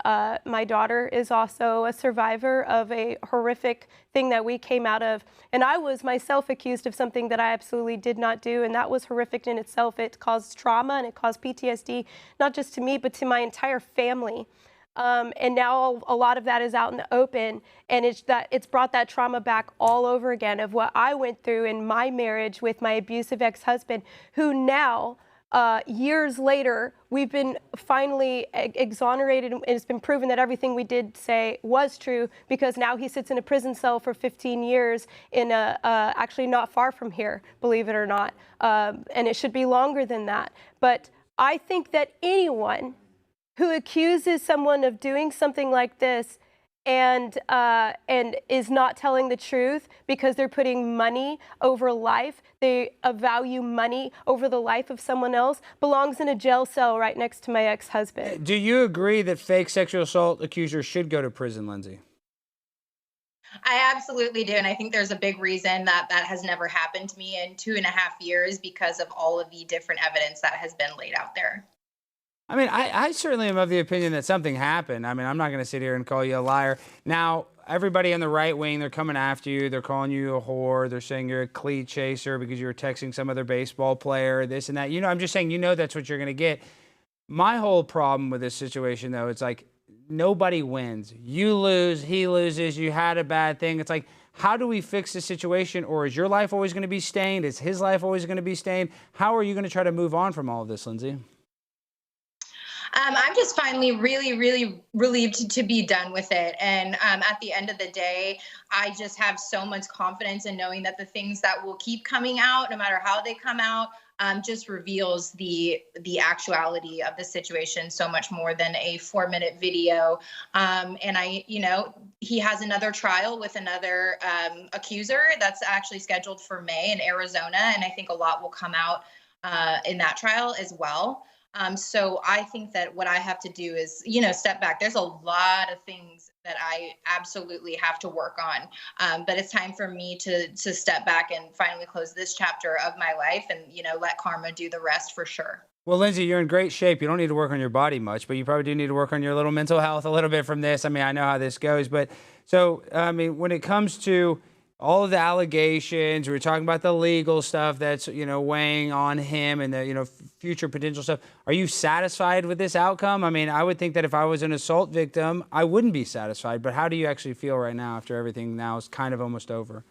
my daughter is also a survivor of a horrific thing that we came out of. And I was myself accused of something that I absolutely did not do, and that was horrific in itself. It caused trauma and it caused PTSD, not just to me, but to my entire family. And now a lot of that is out in the open, and it's brought that trauma back all over again of what I went through in my marriage with my abusive ex-husband, who now, years later, we've been finally exonerated, and it's been proven that everything we did say was true, because now he sits in a prison cell for 15 years in actually not far from here, believe it or not, and it should be longer than that. But I think that anyone who accuses someone of doing something like this and is not telling the truth because they're putting money over life, they value money over the life of someone else, belongs in a jail cell right next to my ex-husband. Do you agree that fake sexual assault accusers should go to prison, Lindsay? I absolutely do. And I think there's a big reason that has never happened to me in 2.5 years, because of all of the different evidence that has been laid out there. I mean, I certainly am of the opinion that something happened. I mean, I'm not going to sit here and call you a liar. Now, everybody on the right wing, they're coming after you. They're calling you a whore. They're saying you're a cleat chaser because you were texting some other baseball player, this and that. You know, I'm just saying, you know, that's what you're going to get. My whole problem with this situation, though, it's like nobody wins. You lose, he loses, you had a bad thing. It's like, how do we fix the situation? Or is your life always going to be stained? Is his life always going to be stained? How are you going to try to move on from all of this, Lindsay? I'm just finally really, really relieved to be done with it. And at the end of the day, I just have so much confidence in knowing that the things that will keep coming out, no matter how they come out, just reveals the actuality of the situation so much more than a 4-minute video. And he has another trial with another accuser that's actually scheduled for May in Arizona. And I think a lot will come out in that trial as well. So I think that what I have to do is, step back. There's a lot of things that I absolutely have to work on. But it's time for me to step back and finally close this chapter of my life and, let karma do the rest for sure. Well, Lindsay, you're in great shape. You don't need to work on your body much, but you probably do need to work on your little mental health a little bit from this. I mean, I know how this goes. But so, I mean, when it comes to all of the allegations, we're talking about the legal stuff that's, weighing on him and the, future potential stuff. Are you satisfied with this outcome? I mean, I would think that if I was an assault victim, I wouldn't be satisfied. But how do you actually feel right now after everything now is kind of almost over?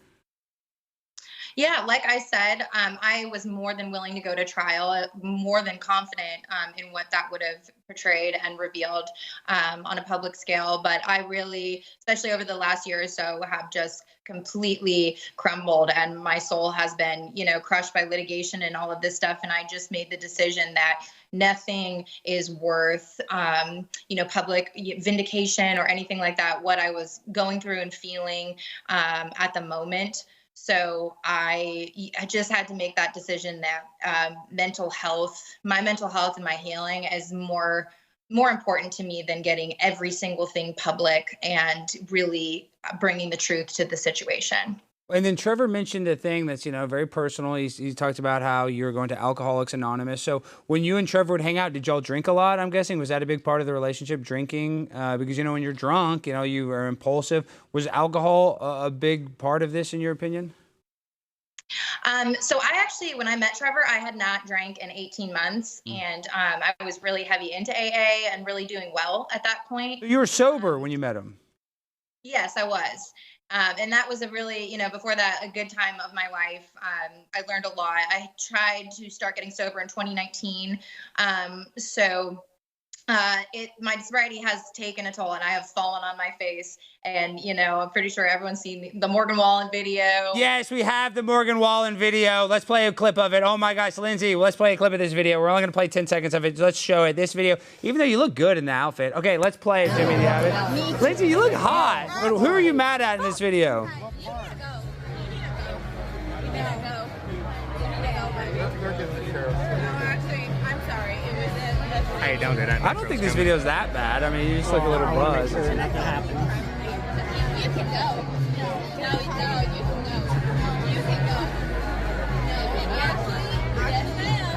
Yeah, like I said, I was more than willing to go to trial, more than confident in what that would have portrayed and revealed on a public scale. But I really, especially over the last year or so, have just completely crumbled, and my soul has been, crushed by litigation and all of this stuff. And I just made the decision that nothing is worth, public vindication or anything like that, what I was going through and feeling at the moment. So I just had to make that decision that my mental health and my healing is more important to me than getting every single thing public and really bringing the truth to the situation. And then Trevor mentioned a thing that's, very personal. He talked about how you were going to Alcoholics Anonymous. So when you and Trevor would hang out, did y'all drink a lot, I'm guessing? Was that a big part of the relationship, drinking? Because, when you're drunk, you are impulsive. Was alcohol a big part of this, in your opinion? So I actually, when I met Trevor, I had not drank in 18 months. And I was really heavy into AA and really doing well at that point. You were sober when you met him? Yes, I was. And that was a really, before that, a good time of my life. I learned a lot. I tried to start getting sober in 2019. My sobriety has taken a toll, and I have fallen on my face. And, I'm pretty sure everyone's seen the Morgan Wallen video. Yes, we have the Morgan Wallen video. Let's play a clip of it. Oh my gosh, Lindsay, let's play a clip of this video. We're only going to play 10 seconds of it. Let's show it. This video, even though you look good in the outfit. Okay, let's play it, Jimmy. Do you have it? Lindsay, you look hot. But who are you mad at in this video? Hey, don't do that. I don't think this video is that bad. I mean, you just look a little buzzed. Sure nothing happened. You can go. No, you can go. You can go. No, actually, yes, ma'am.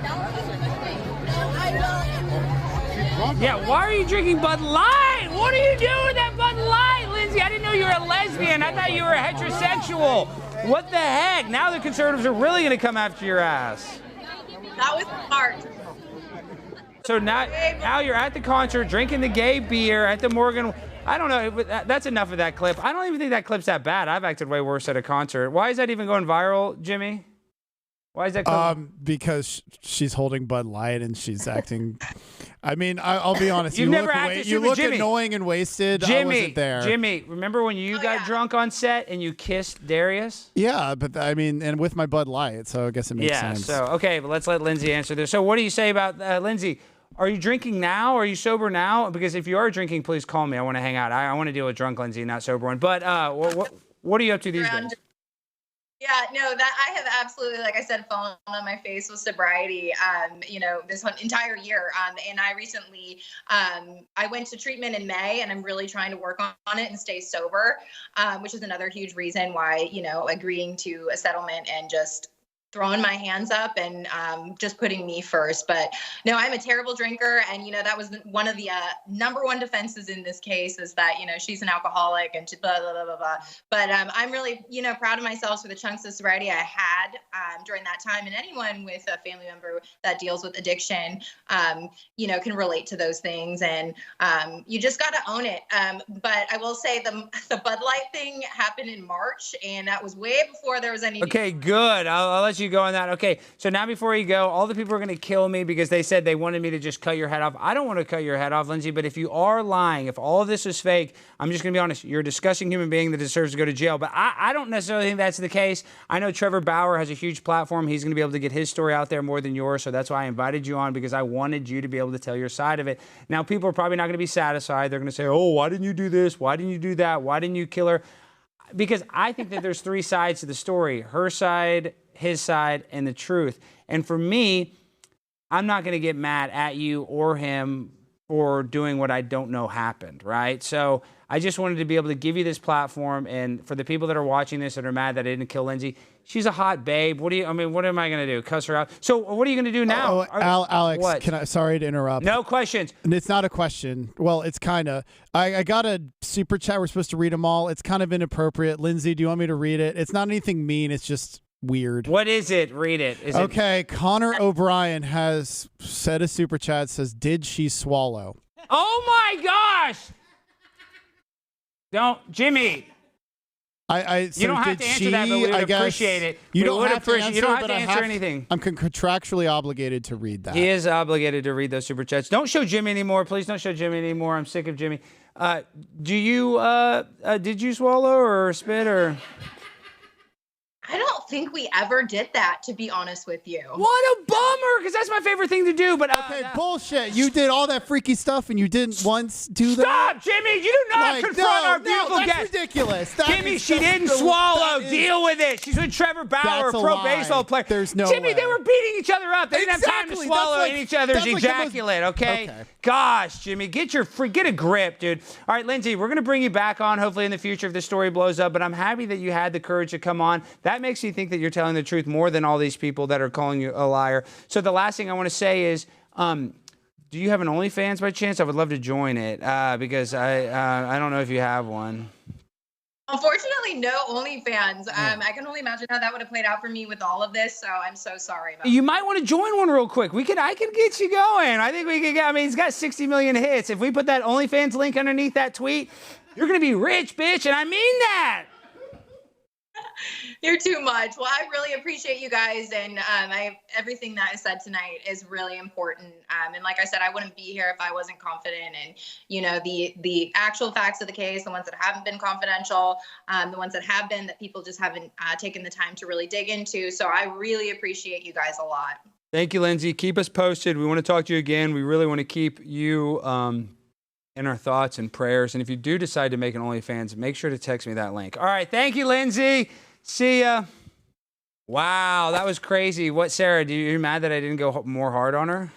No, Yeah, why are you drinking Bud Light? What are you doing with that Bud Light, Lindsay? I didn't know you were a lesbian. I thought you were heterosexual. What the heck? Now the conservatives are really going to come after your ass. That was hard. So now you're at the concert, drinking the gay beer at the Morgan. I don't know. That's enough of that clip. I don't even think that clip's that bad. I've acted way worse at a concert. Why is that even going viral, Jimmy? Why is that clip? Because she's holding Bud Light and she's acting. I mean, I'll be honest. You've never acted you look Jimmy. Annoying and wasted. I wasn't there. Jimmy, remember when you got drunk on set and you kissed Darius? Yeah, but I mean, and with my Bud Light, so I guess it makes sense. So, okay, but let's let Lindsay answer this. So what do you say about Lindsay? Are you drinking now? Are you sober now? Because if you are drinking, please call me. I want to hang out. I want to deal with drunk Lindsay, not sober one. But what are you up to these days? Yeah, no, that I have absolutely, like I said, fallen on my face with sobriety, this whole entire year. And I recently, I went to treatment in May, and I'm really trying to work on it and stay sober, which is another huge reason why, agreeing to a settlement and just throwing my hands up and just putting me first. But no, I'm a terrible drinker. And, that was one of the number one defenses in this case is that, she's an alcoholic and blah, blah, blah, blah, blah. But I'm really, proud of myself for the chunks of sobriety I had during that time. And anyone with a family member that deals with addiction, can relate to those things. And you just got to own it. But I will say the Bud Light thing happened in March, and that was way before there was any. Okay, good. I'll let you go on that. Okay, so now before you go, all the people are going to kill me because they said they wanted me to just cut your head off. I don't want to cut your head off, Lindsay, but if you are lying, if all of this is fake, I'm just going to be honest. You're a disgusting human being that deserves to go to jail. But I don't necessarily think that's the case. I know Trevor Bauer has a huge platform. He's going to be able to get his story out there more than yours, so that's why I invited you on, because I wanted you to be able to tell your side of it. Now, people are probably not going to be satisfied. They're going to say, oh, why didn't you do this? Why didn't you do that? Why didn't you kill her? Because I think that there's three sides to the story: her side, his side, and the truth. And for me, I'm not going to get mad at you or him for doing what I don't know happened, right? So I just wanted to be able to give you this platform. And for the people that are watching this that are mad that I didn't kill Lindsay, she's a hot babe. What am I going to do? Cuss her out? So what are you going to do now? Alex, what? Sorry to interrupt. No questions. And it's not a question. Well, it's kind of. I got a super chat. We're supposed to read them all. It's kind of inappropriate. Lindsay, do you want me to read it? It's not anything mean. It's just weird. What is it? Read it. Okay, Connor O'Brien has said a super chat, says, did she swallow? Oh my gosh! Don't, Jimmy. So you don't have to answer that, but we would appreciate it. You don't have to answer anything. I'm contractually obligated to read that. He is obligated to read those super chats. Don't show Jimmy anymore. Please don't show Jimmy anymore. I'm sick of Jimmy. Did you swallow or spit or? I don't think we ever did that, to be honest with you. What a bummer, because that's my favorite thing to do. But okay, bullshit. You did all that freaky stuff and you didn't once do that? Stop, Jimmy. You do not confront our beautiful guest. That's ridiculous. Jimmy, she didn't swallow. Deal with it. She's with Trevor Bauer, a pro baseball player. There's no Jimmy, way. They were beating each other up. They didn't have time to swallow each other's ejaculate, okay? Gosh, Jimmy, get a grip, dude. All right, Lindsay, we're going to bring you back on, hopefully in the future if the story blows up, but I'm happy that you had the courage to come on. That makes me think that you're telling the truth more than all these people that are calling you a liar. So the last thing I want to say is, do you have an OnlyFans by chance? I would love to join it because I don't know if you have one. Unfortunately, no OnlyFans. I can only imagine how that would have played out for me with all of this. So I'm so sorry about You might want to join one real quick. I can get you going. I think we could get, it's got 60 million hits. If we put that OnlyFans link underneath that tweet, you're going to be rich, bitch. And I mean that. You're too much. Well, I really appreciate you guys, and everything that I said tonight is really important. And like I said, I wouldn't be here if I wasn't confident in, the actual facts of the case, the ones that haven't been confidential, the ones that have been that people just haven't taken the time to really dig into. So I really appreciate you guys a lot. Thank you, Lindsay. Keep us posted. We want to talk to you again. We really want to keep you in our thoughts and prayers. And if you do decide to make an OnlyFans, make sure to text me that link. All right. Thank you, Lindsay. See ya. Wow, that was crazy. What, Sarah, are you mad that I didn't go more hard on her?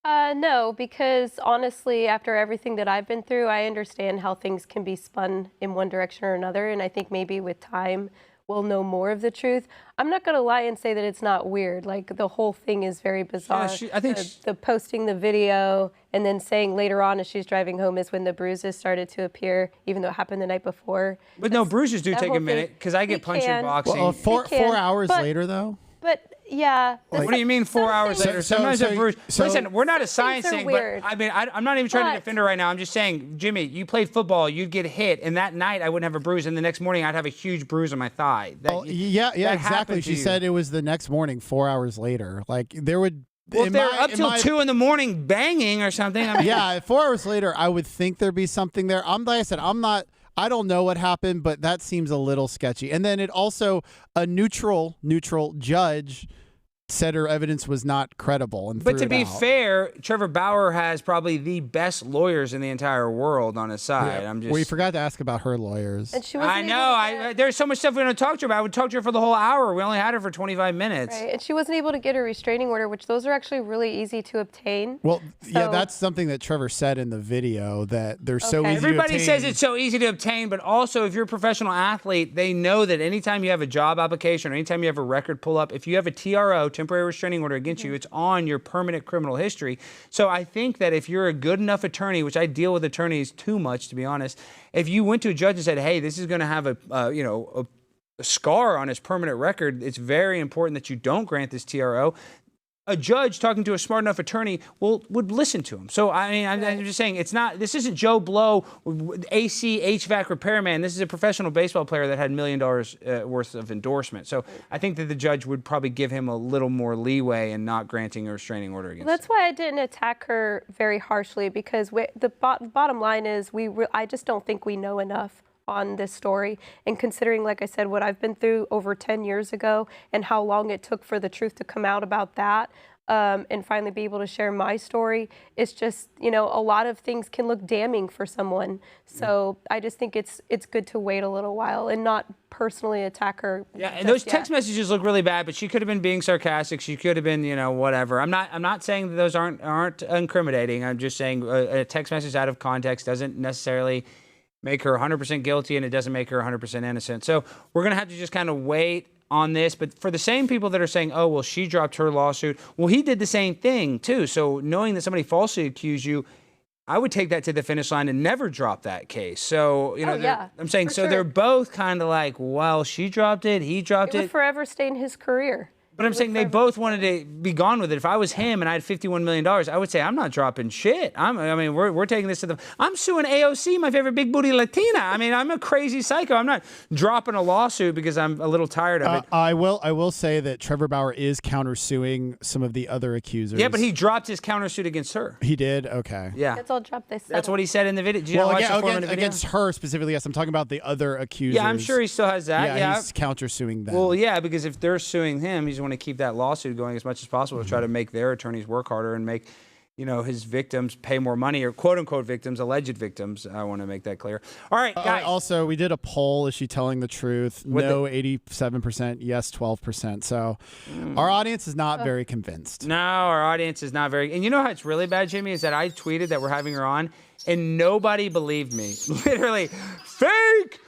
No, because honestly, after everything that I've been through, I understand how things can be spun in one direction or another. And I think maybe with time, we'll know more of the truth. I'm not going to lie and say that it's not weird. Like, the whole thing is very bizarre. Yeah, I think the posting the video and then saying later on as she's driving home is when the bruises started to appear, even though it happened the night before. But no, bruises do take a minute because I get punched in boxing. Well, 4 hours later, though? But yeah. What do you mean 4 hours later? Sometimes a bruise. Listen, we're not a science thing, but I'm not even trying to defend her right now. I'm just saying, Jimmy, you played football, you'd get hit, and that night I wouldn't have a bruise, and the next morning I'd have a huge bruise on my thigh. Yeah, exactly. She said it was the next morning, 4 hours later. Like, there would. Well, if they're up till 2 in the morning banging or something. Yeah, 4 hours later, I would think there'd be something there. Like I said, I don't know what happened, but that seems a little sketchy. And then it also, a neutral judge said her evidence was not credible. And but to be fair, Trevor Bauer has probably the best lawyers in the entire world on his side. Yeah. We forgot to ask about her lawyers. And she I know. There's so much stuff we want to talk to her about. I would talk to her for the whole hour. We only had her for 25 minutes. Right. And she wasn't able to get a restraining order, which those are actually really easy to obtain. Well, yeah, that's something that Trevor said in the video, that they're so easy to obtain. Everybody says it's so easy to obtain, but also if you're a professional athlete, they know that anytime you have a job application or anytime you have a record pull up, if you have a TRO, temporary restraining order against you, it's on your permanent criminal history. So I think that if you're a good enough attorney, which I deal with attorneys too much, to be honest, if you went to a judge and said, hey, this is going to have a scar on his permanent record, it's very important that you don't grant this TRO. A judge talking to a smart enough attorney would listen to him. So I mean, I'm just saying, this isn't Joe Blow, AC HVAC repairman. This is a professional baseball player that had $1 million worth of endorsement. So I think that the judge would probably give him a little more leeway in not granting a restraining order against him. That's why I didn't attack her very harshly, because the bottom line is I just don't think we know enough on this story. And considering, like I said, what I've been through over 10 years ago and how long it took for the truth to come out about that, and finally be able to share my story, it's just, a lot of things can look damning for someone. So I just think it's good to wait a little while and not personally attack her. Yeah, and those text messages look really bad, but she could have been being sarcastic. She could have been, whatever. I'm not saying that those aren't incriminating. I'm just saying a text message out of context doesn't necessarily make her 100% guilty, and it doesn't make her 100% innocent. So we're going to have to just kind of wait on this. But for the same people that are saying, oh, well, she dropped her lawsuit, well, he did the same thing too. So knowing that somebody falsely accused you, I would take that to the finish line and never drop that case. So, I'm saying, so they're both kind of like, well, she dropped it, he dropped it. It would forever stain his career. But I'm saying they both wanted to be gone with it. If I was him and I had $51 million, I would say, I'm not dropping shit. We're taking this to the... I'm suing AOC, my favorite big booty Latina. I'm a crazy psycho. I'm not dropping a lawsuit because I'm a little tired of it. I will say that Trevor Bauer is countersuing some of the other accusers. Yeah, but he dropped his countersuit against her. He did? Okay. Yeah. That's all dropped. That's what he said in the video. Did you watch the video? Against her specifically, yes. I'm talking about the other accusers. Yeah, I'm sure he still has that. Yeah, he's countersuing them. Well, yeah, because if they're suing him, he's going to keep that lawsuit going as much as possible to try to make their attorneys work harder and make, his victims pay more money, or quote unquote victims, alleged victims. I want to make that clear. All right, guys. Also, we did a poll. Is she telling the truth? No, 87%. Yes, 12%. So our audience is not very convinced. No, our audience is not very. And you know how it's really bad, Jimmy, is that I tweeted that we're having her on and nobody believed me. Literally, fake,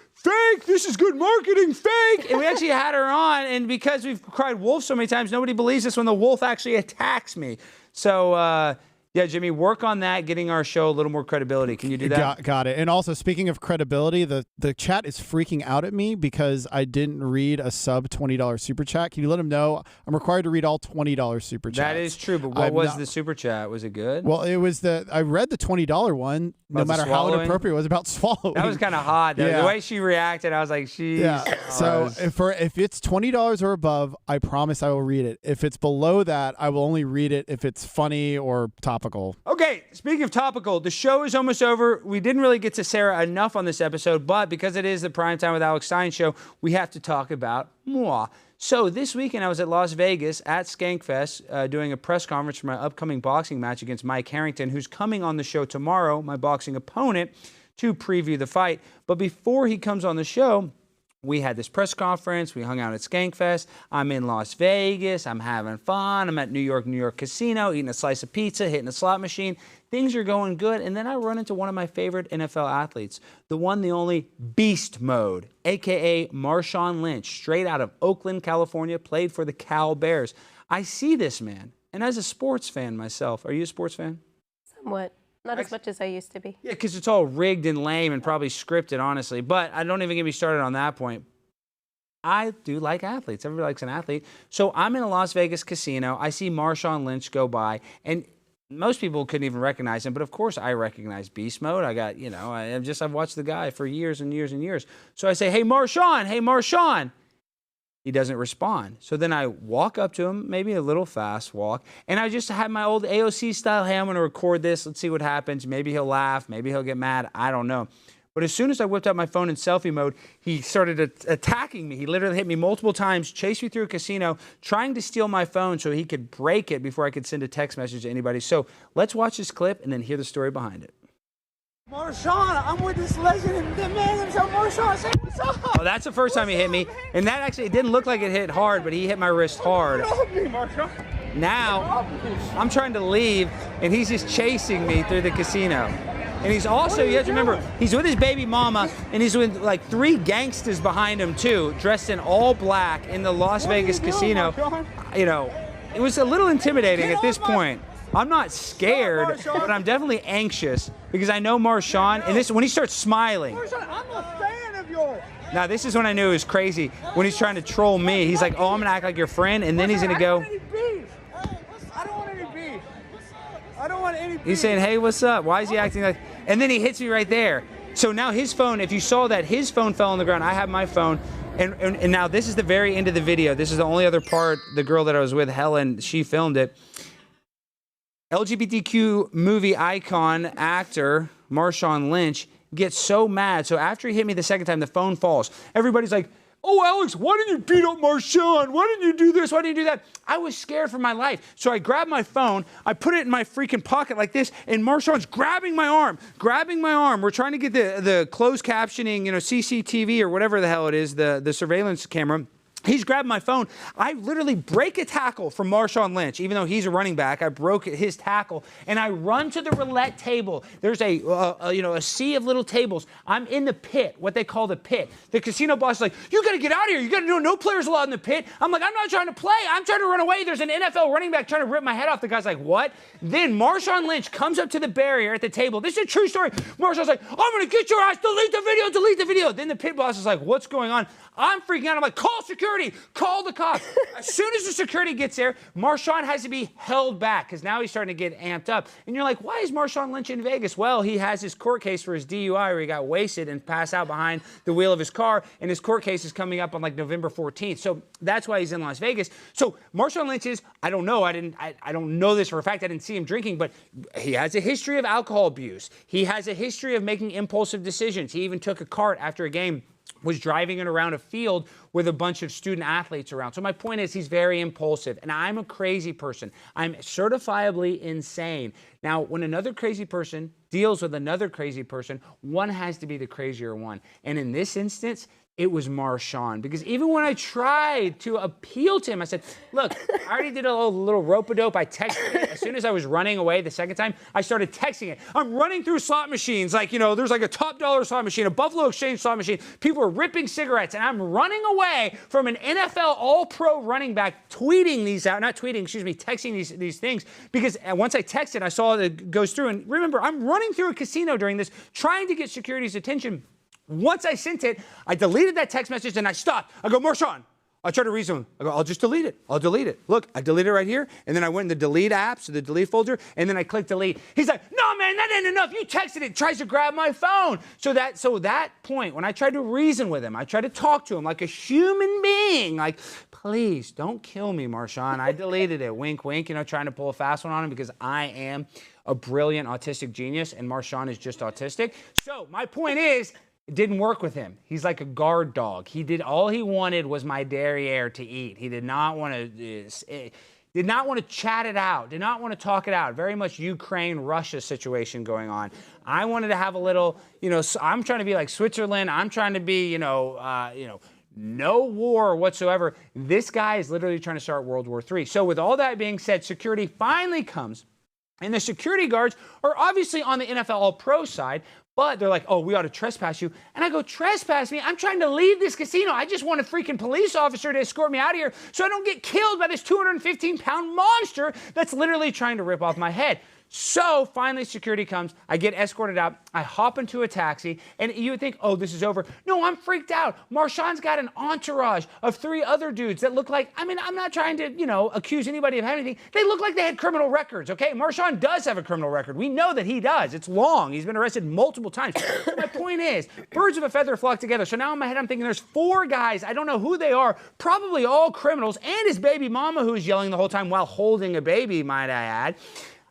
this is good marketing, fake. And we actually had her on, and because we've cried wolf so many times, nobody believes us when the wolf actually attacks me. So, yeah, Jimmy, work on that, getting our show a little more credibility. Can you do that? Got it. And also, speaking of credibility, the chat is freaking out at me because I didn't read a sub $20 super chat. Can you let them know I'm required to read all $20 super chats? That is true, but what was the super chat? Was it good? Well, it was I read the $20 one, no matter how inappropriate it was, about swallowing. That was kind of hot. Yeah. The way she reacted, I was like, she's... Yeah. So if it's $20 or above, I promise I will read it. If it's below that, I will only read it if it's funny or topical. Okay, speaking of topical, the show is almost over. We didn't really get to Sarah enough on this episode, but because it is the Primetime with Alex Stein show, we have to talk about moi. So this weekend I was at Las Vegas at Skankfest doing a press conference for my upcoming boxing match against Mike Harrington, who's coming on the show tomorrow, my boxing opponent, to preview the fight. But before he comes on the show, we had this press conference. We hung out at Skankfest. I'm in Las Vegas. I'm having fun. I'm at New York Casino, eating a slice of pizza, hitting a slot machine. Things are going good. And then I run into one of my favorite NFL athletes, the one, the only Beast Mode, a.k.a. Marshawn Lynch, straight out of Oakland, California, played for the Cal Bears. I see this man. And as a sports fan myself, are you a sports fan? Somewhat. Not as much as I used to be. Yeah, because it's all rigged and lame and probably scripted, honestly. But I don't even get me started on that point. I do like athletes. Everybody likes an athlete. So I'm in a Las Vegas casino. I see Marshawn Lynch go by, and most people couldn't even recognize him. But of course, I recognize Beast Mode. I got, I've watched the guy for years and years and years. So I say, hey, Marshawn. He doesn't respond. So then I walk up to him, maybe a little fast walk, and I just have my old AOC style, hey, I'm going to record this. Let's see what happens. Maybe he'll laugh. Maybe he'll get mad. I don't know. But as soon as I whipped out my phone in selfie mode, he started attacking me. He literally hit me multiple times, chased me through a casino, trying to steal my phone so he could break it before I could send a text message to anybody. So let's watch this clip and then hear the story behind it. Marshawn, I'm with this legend, and the man himself, Marshawn, say what's up. Oh, that's the first time he hit me. And that actually, it didn't look like it hit hard, but he hit my wrist hard. Now, I'm trying to leave, and he's just chasing me through the casino. And he's also, you have to remember, he's with his baby mama, and he's with like 3 gangsters behind him too, dressed in all black in the Las Vegas casino. You know, it was a little intimidating at this point. I'm not scared, but I'm definitely anxious because I know Marshawn, and this when he starts smiling. Marshawn, I'm a fan of yours. Now, this is when I knew it was crazy. When he's trying to troll me, he's like, oh, I'm going to act like your friend, and then he's going to go. I don't want any beef. I don't want any beef. He's saying, hey, what's up? Why is he acting like... And then he hits me right there. So now his phone, if you saw that, his phone fell on the ground. I have my phone. And now this is the very end of the video. This is the only other part. The girl that I was with, Helen, she filmed it. LGBTQ movie icon, actor, Marshawn Lynch, gets so mad. So after he hit me the second time, the phone falls. Everybody's like, oh, Alex, why didn't you beat up Marshawn? Why didn't you do this? Why didn't you do that? I was scared for my life. So I grabbed my phone, I put it in my freaking pocket like this, and Marshawn's grabbing my arm. We're trying to get the closed captioning, CCTV or whatever the hell it is, the surveillance camera. He's grabbed my phone. I literally break a tackle from Marshawn Lynch. Even though he's a running back, I broke his tackle, and I run to the roulette table. There's a sea of little tables. I'm in the pit, what they call the pit. The casino boss is like, you got to get out of here. You got to know no players allowed in the pit. I'm like, I'm not trying to play. I'm trying to run away. There's an NFL running back trying to rip my head off. The guy's like, what? Then Marshawn Lynch comes up to the barrier at the table. This is a true story. Marshawn's like, I'm going to get your ass. Delete the video. Then the pit boss is like, what's going on? I'm freaking out. I'm like, call security. Call the cops. As soon as the security gets there, Marshawn has to be held back because now he's starting to get amped up. And you're like, why is Marshawn Lynch in Vegas? Well, he has his court case for his DUI where he got wasted and passed out behind the wheel of his car. And his court case is coming up on like November 14th. So that's why he's in Las Vegas. So Marshawn Lynch is, I don't know. I don't know this for a fact. I didn't see him drinking, but he has a history of alcohol abuse. He has a history of making impulsive decisions. He even took a cart after a game, was driving it around a field with a bunch of student athletes around. So my point is he's very impulsive, and I'm a crazy person. I'm certifiably insane. Now, when another crazy person deals with another crazy person, one has to be the crazier one. And in this instance, it was Marshawn. Because even when I tried to appeal to him, I said, look, I already did a little rope-a-dope. I texted it. As soon as I was running away the second time, I started texting it. I'm running through slot machines. Like, there's like a top dollar slot machine, a Buffalo Exchange slot machine. People are ripping cigarettes, and I'm running away from an NFL all-pro running back tweeting these out. Not tweeting, texting these things. Because once I texted, I saw it goes through. And remember, I'm running through a casino during this, trying to get security's attention. Once I sent it, I deleted that text message and I stopped. I go, Marshawn. I try to reason. I go, I'll just delete it. I'll delete it. Look, I deleted it right here. And then I went in the delete apps, the delete folder, and then I clicked delete. He's like, no, man, that ain't enough. You texted it. Tries to grab my phone. So that point, when I tried to reason with him, I tried to talk to him like a human being. Like, please, don't kill me, Marshawn. I deleted it. Wink, wink, trying to pull a fast one on him because I am a brilliant autistic genius, and Marshawn is just autistic. So my point is, it didn't work with him. He's like a guard dog. All he wanted was my derriere to eat. He did not want to chat it out, did not want to talk it out. Very much Ukraine-Russia situation going on. I wanted to have a little, I'm trying to be like Switzerland. I'm trying to be, no war whatsoever. This guy is literally trying to start World War III. So with all that being said, security finally comes. And the security guards are obviously on the NFL All-Pro side, but they're like, oh, we ought to trespass you. And I go, trespass me? I'm trying to leave this casino. I just want a freaking police officer to escort me out of here so I don't get killed by this 215-pound monster that's literally trying to rip off my head. So finally security comes, I get escorted out, I hop into a taxi, and you would think, oh, this is over. No, I'm freaked out. Marshawn's got an entourage of 3 other dudes that look like, I'm not trying to, accuse anybody of having anything. They look like they had criminal records, okay? Marshawn does have a criminal record. We know that he does. It's long. He's been arrested multiple times. My point is, birds of a feather flock together. So now in my head, I'm thinking there's 4 guys, I don't know who they are, probably all criminals, and his baby mama who is yelling the whole time while holding a baby, might I add.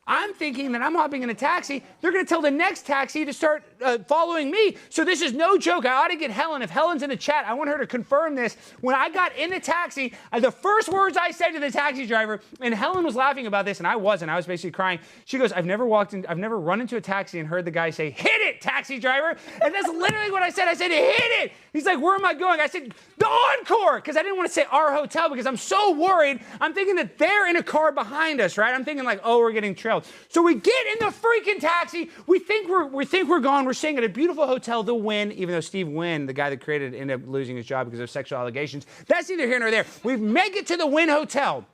I'm thinking that I'm hopping in a taxi. They're going to tell the next taxi to start following me. So this is no joke. I ought to get Helen. If Helen's in the chat, I want her to confirm this. When I got in the taxi, the first words I said to the taxi driver, and Helen was laughing about this, and I wasn't. I was basically crying. She goes, I've never run into a taxi and heard the guy say, hit it, taxi driver. And that's literally what I said. I said, hit it. He's like, where am I going? I said, the Encore, because I didn't want to say our hotel because I'm so worried. I'm thinking that they're in a car behind us, right? I'm thinking like, oh, we're getting trailed. So we get in the freaking taxi. We think we're gone. We're staying at a beautiful hotel, The Wynn, even though Steve Wynn, the guy that created it, ended up losing his job because of sexual allegations. That's neither here nor there. We make it to the Wynn Hotel.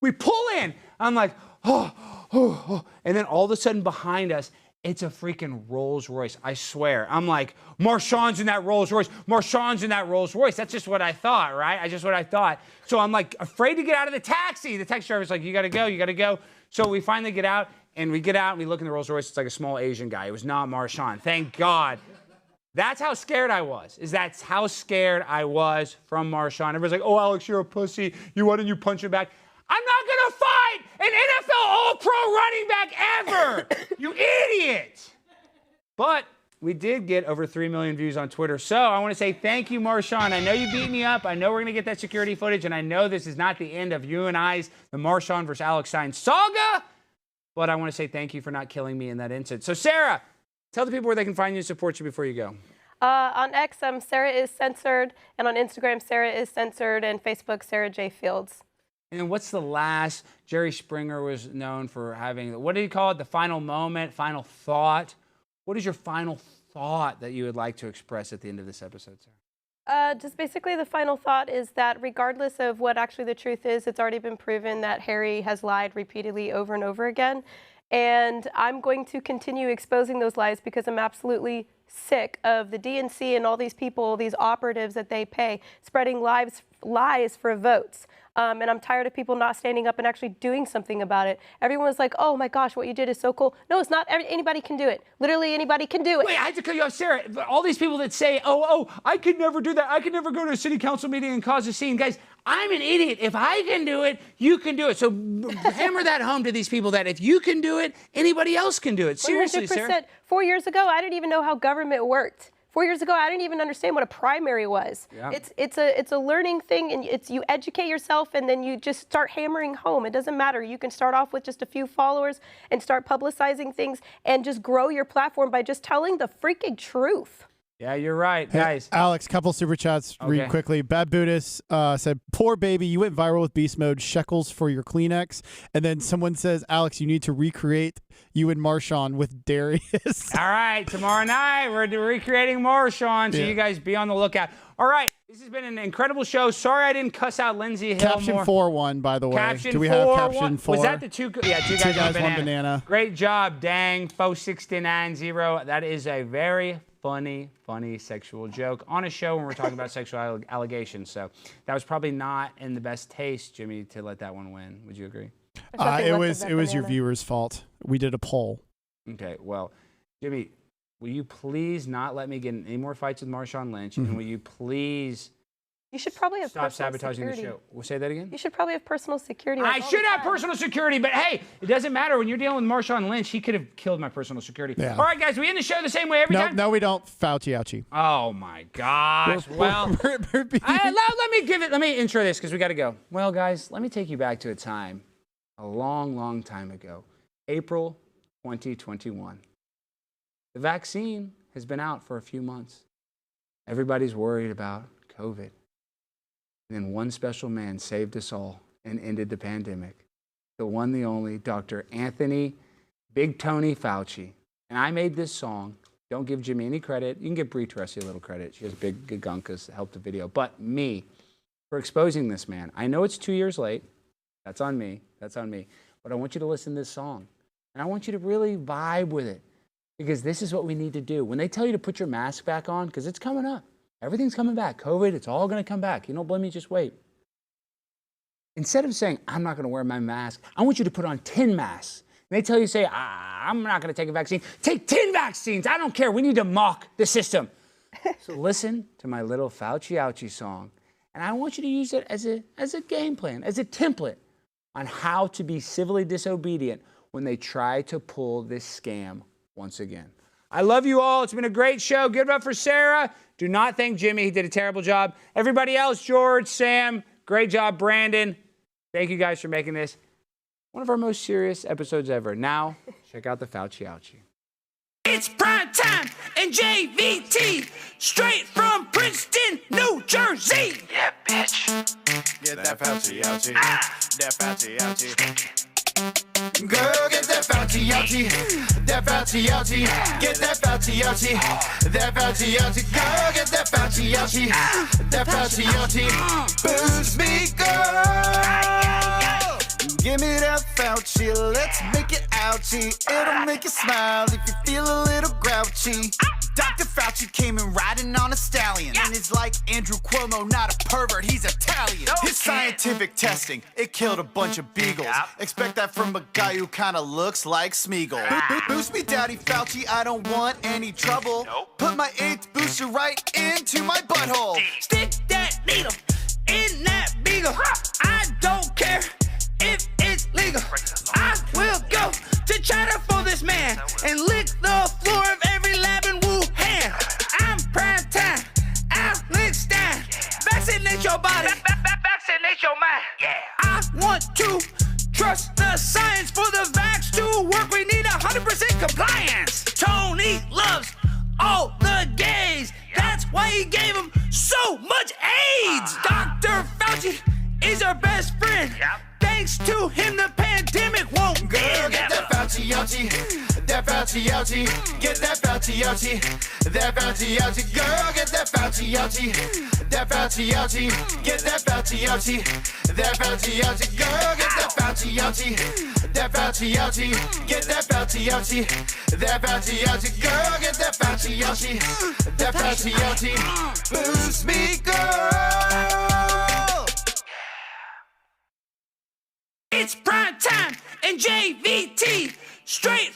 We pull in. I'm like, oh. And then all of a sudden behind us, it's a freaking Rolls Royce. I swear. I'm like, Marshawn's in that Rolls Royce. Marshawn's in that Rolls Royce. That's just what I thought, right? That's just what I thought. So I'm like afraid to get out of the taxi. The taxi driver's like, you got to go, you got to go. So we finally get out, and we look in the Rolls Royce. It's like a small Asian guy. It was not Marshawn. Thank God. That's how scared I was. That's how scared I was from Marshawn. Everybody's like, oh, Alex, you're a pussy. Why didn't you punch him back? I'm not going to fight an NFL All-Pro running back ever, you idiot. But we did get over 3 million views on Twitter. So I want to say thank you, Marshawn. I know you beat me up. I know we're going to get that security footage, and I know this is not the end of you and I's, the Marshawn versus Alex Stein saga. But I want to say thank you for not killing me in that incident. So, Sarah, tell the people where they can find you and support you before you go. On X, Sarah is censored, and on Instagram, Sarah is censored, and Facebook, Sarah J. Fields. And what's the last? Jerry Springer was known for having, what did he call it? The final moment, final thought. What is your final thought that you would like to express at the end of this episode, Sarah? Just basically the final thought is that regardless of what actually the truth is, it's already been proven that Harry has lied repeatedly over and over again. And I'm going to continue exposing those lies because I'm absolutely sick of the DNC and all these people, these operatives that they pay, spreading lies for votes. And I'm tired of people not standing up and actually doing something about it. Everyone's like, oh my gosh, what you did is so cool. No, it's not. Anybody can do it. Literally anybody can do it. Wait, I have to cut you off, Sarah. All these people that say, oh, I could never do that. I could never go to a city council meeting and cause a scene. Guys, I'm an idiot. If I can do it, you can do it. So hammer that home to these people that if you can do it, anybody else can do it. Seriously, 100%. Sarah. 4 years ago, I didn't even know how government worked. 4 years ago, I didn't even understand what a primary was. Yeah. It's a learning thing, and you educate yourself, and then you just start hammering home. It doesn't matter. You can start off with just a few followers and start publicizing things and just grow your platform by just telling the freaking truth. Yeah, you're right, guys. Alex, couple super chats real quickly. Bad Buddhist said, poor baby, you went viral with beast mode, shekels for your Kleenex. And then someone says, Alex, you need to recreate you and Marshawn with Darius. All right, tomorrow night we're recreating Marshawn, so you guys be on the lookout. All right, this has been an incredible show. Sorry I didn't cuss out Lindsay Hill Caption more. 4-1, by the way. Caption Do we 4, have caption 4? Was that the two? Yeah, two guys, one banana. Great job, dang, 469-0. That is a very funny sexual joke on a show when we're talking about sexual allegations. So that was probably not in the best taste, Jimmy, to let that one win. Would you agree? It was your viewers' fault. We did a poll. Okay, well, Jimmy, will you please not let me get in any more fights with Marshawn Lynch? And will you please You should probably have stop sabotaging security. the show? We'll say that again? You should probably have personal security. I should have personal security, but hey, it doesn't matter. When you're dealing with Marshawn Lynch, he could have killed my personal security. Yeah. All right, guys, we end the show the same way every time? No, we don't. Fauci ouchie. Oh, my gosh. Well, let me intro this because we got to go. Well, guys, let me take you back to a time, a long time ago, April 2021. The vaccine has been out for a few months. Everybody's worried about COVID. And then one special man saved us all and ended the pandemic. The one, the only, Dr. Anthony Big Tony Fauci. And I made this song. Don't give Jimmy any credit. You can give Brie Teresi a little credit. She has big gagunkas that helped the video. But me, for exposing this man. I know it's 2 years late. That's on me. That's on me. But I want you to listen to this song. And I want you to really vibe with it. Because this is what we need to do. When they tell you to put your mask back on, because it's coming up. Everything's coming back. COVID, it's all going to come back. You don't blame me, just wait. Instead of saying, I'm not going to wear my mask, I want you to put on 10 masks. And they tell you, say, I'm not going to take a vaccine. Take 10 vaccines. I don't care. We need to mock the system. So listen to my little Fauci ouchie song. And I want you to use it as a game plan, as a template on how to be civilly disobedient when they try to pull this scam once again. I love you all. It's been a great show. Give it up for Sarah. Do not thank Jimmy. He did a terrible job. Everybody else, George, Sam, great job, Brandon. Thank you guys for making this one of our most serious episodes ever. Now, check out the Fauci Ouchie. It's prime time and JVT, straight from Princeton, New Jersey. Yeah, bitch. Get that Fauci ouchie. That Fauci ouchie. Girl, get that Fauci ouchie. That Fauci ouchie. Get that Fauci ouchie. That Fauci ouchie. Girl, get that Fauci ouchie. That Fauci ouchie. Boost me, girl. Give me that Fauci, let's make it ouchie. It'll make you smile if you feel a little grouchy. Dr. Fauci came in riding on a stallion, and it's like Andrew Cuomo, not a pervert, he's Italian. His scientific testing, it killed a bunch of beagles. Expect that from a guy who kinda looks like Smeagol. Boost me, Daddy Fauci, I don't want any trouble. Put my 8th booster right into my butthole. Stick that needle in that beagle. I don't care if it's legal. I will go to China for this man and lick the floor of every lab in Wuhan. I'm prime time, Alex Stein. Vaccinate your body, vaccinate your mind. I want to trust the science. For the vax to work, we need 100% compliance. Tony loves all the gays. That's why he gave him so much AIDS. Dr. Fauci is our best friend. Thanks to him, the pandemic won't end. Girl, get that Fauci ouchie. That Fauci ouchie. Get that Fauci ouchie. That Fauci ouchie. Girl, get that Fauci ouchie. That Fauci ouchie. Get that Fauci ouchie. That Fauci ouchie. Girl, get that Fauci ouchie. That Fauci ouchie. Get that Fauci ouchie. That Fauci ouchie. Girl, get that Fauci ouchie. That Fauci ouchie. Boost me, girl. It's prime time and JVT, straight